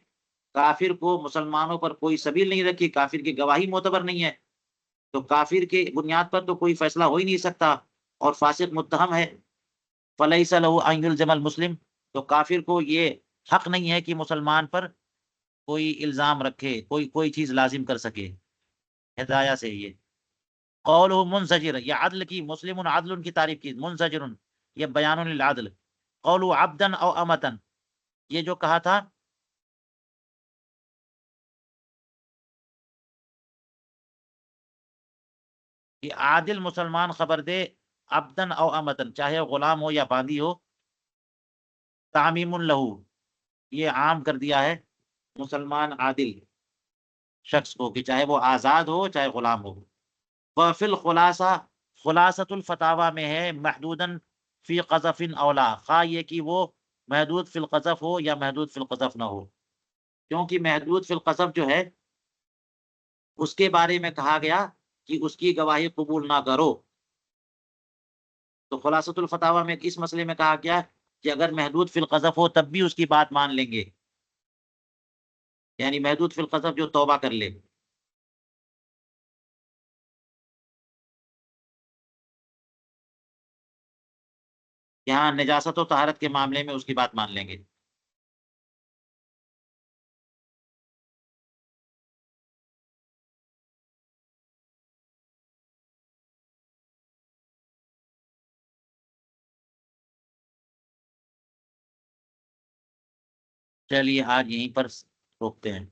کافر کو مسلمانوں پر کوئی سبیل نہیں رکھی، کافر کی گواہی معتبر نہیں ہے، تو کافر کے بنیاد پر تو کوئی فیصلہ ہو ہی نہیں سکتا، اور فاسق متہم ہے۔ فلیس لہ ان یلزم المسلم، تو کافر کو یہ حق نہیں ہے کہ مسلمان پر کوئی الزام رکھے، کوئی چیز لازم کر سکے ہدایہ سے۔ یہ قول منزجر، یہ عدل کی، مسلم عدل کی تعریف کی، منزجر یہ بیان للعدل۔ قول عبدا او امتن، یہ جو کہا تھا کہ عادل مسلمان خبر دے عبدن او امتن، چاہے غلام ہو یا باندی ہو، تعمیم لہو، یہ عام کر دیا ہے مسلمان عادل شخص کو، کہ چاہے وہ آزاد ہو چاہے غلام ہو۔ وفی الخلاصہ، خلاصۃ الفتاوی میں ہے محدوداً فی قذف اولا، خواہ یہ کہ وہ محدود فی القذف ہو یا محدود فی القذف نہ ہو، کیونکہ محدود فی القذف جو ہے اس کے بارے میں کہا گیا کہ اس کی گواہی قبول نہ کرو، تو خلاصۃ الفتاوی میں اس مسئلے میں کہا گیا کہ اگر محدود فی القذف ہو تب بھی اس کی بات مان لیں گے، یعنی محدود فی القذف جو توبہ کر لے۔ یہاں نجاست و طہارت کے معاملے میں اس کی بات مان لیں گے۔ چلیے آج یہیں پر روکتے ہیں۔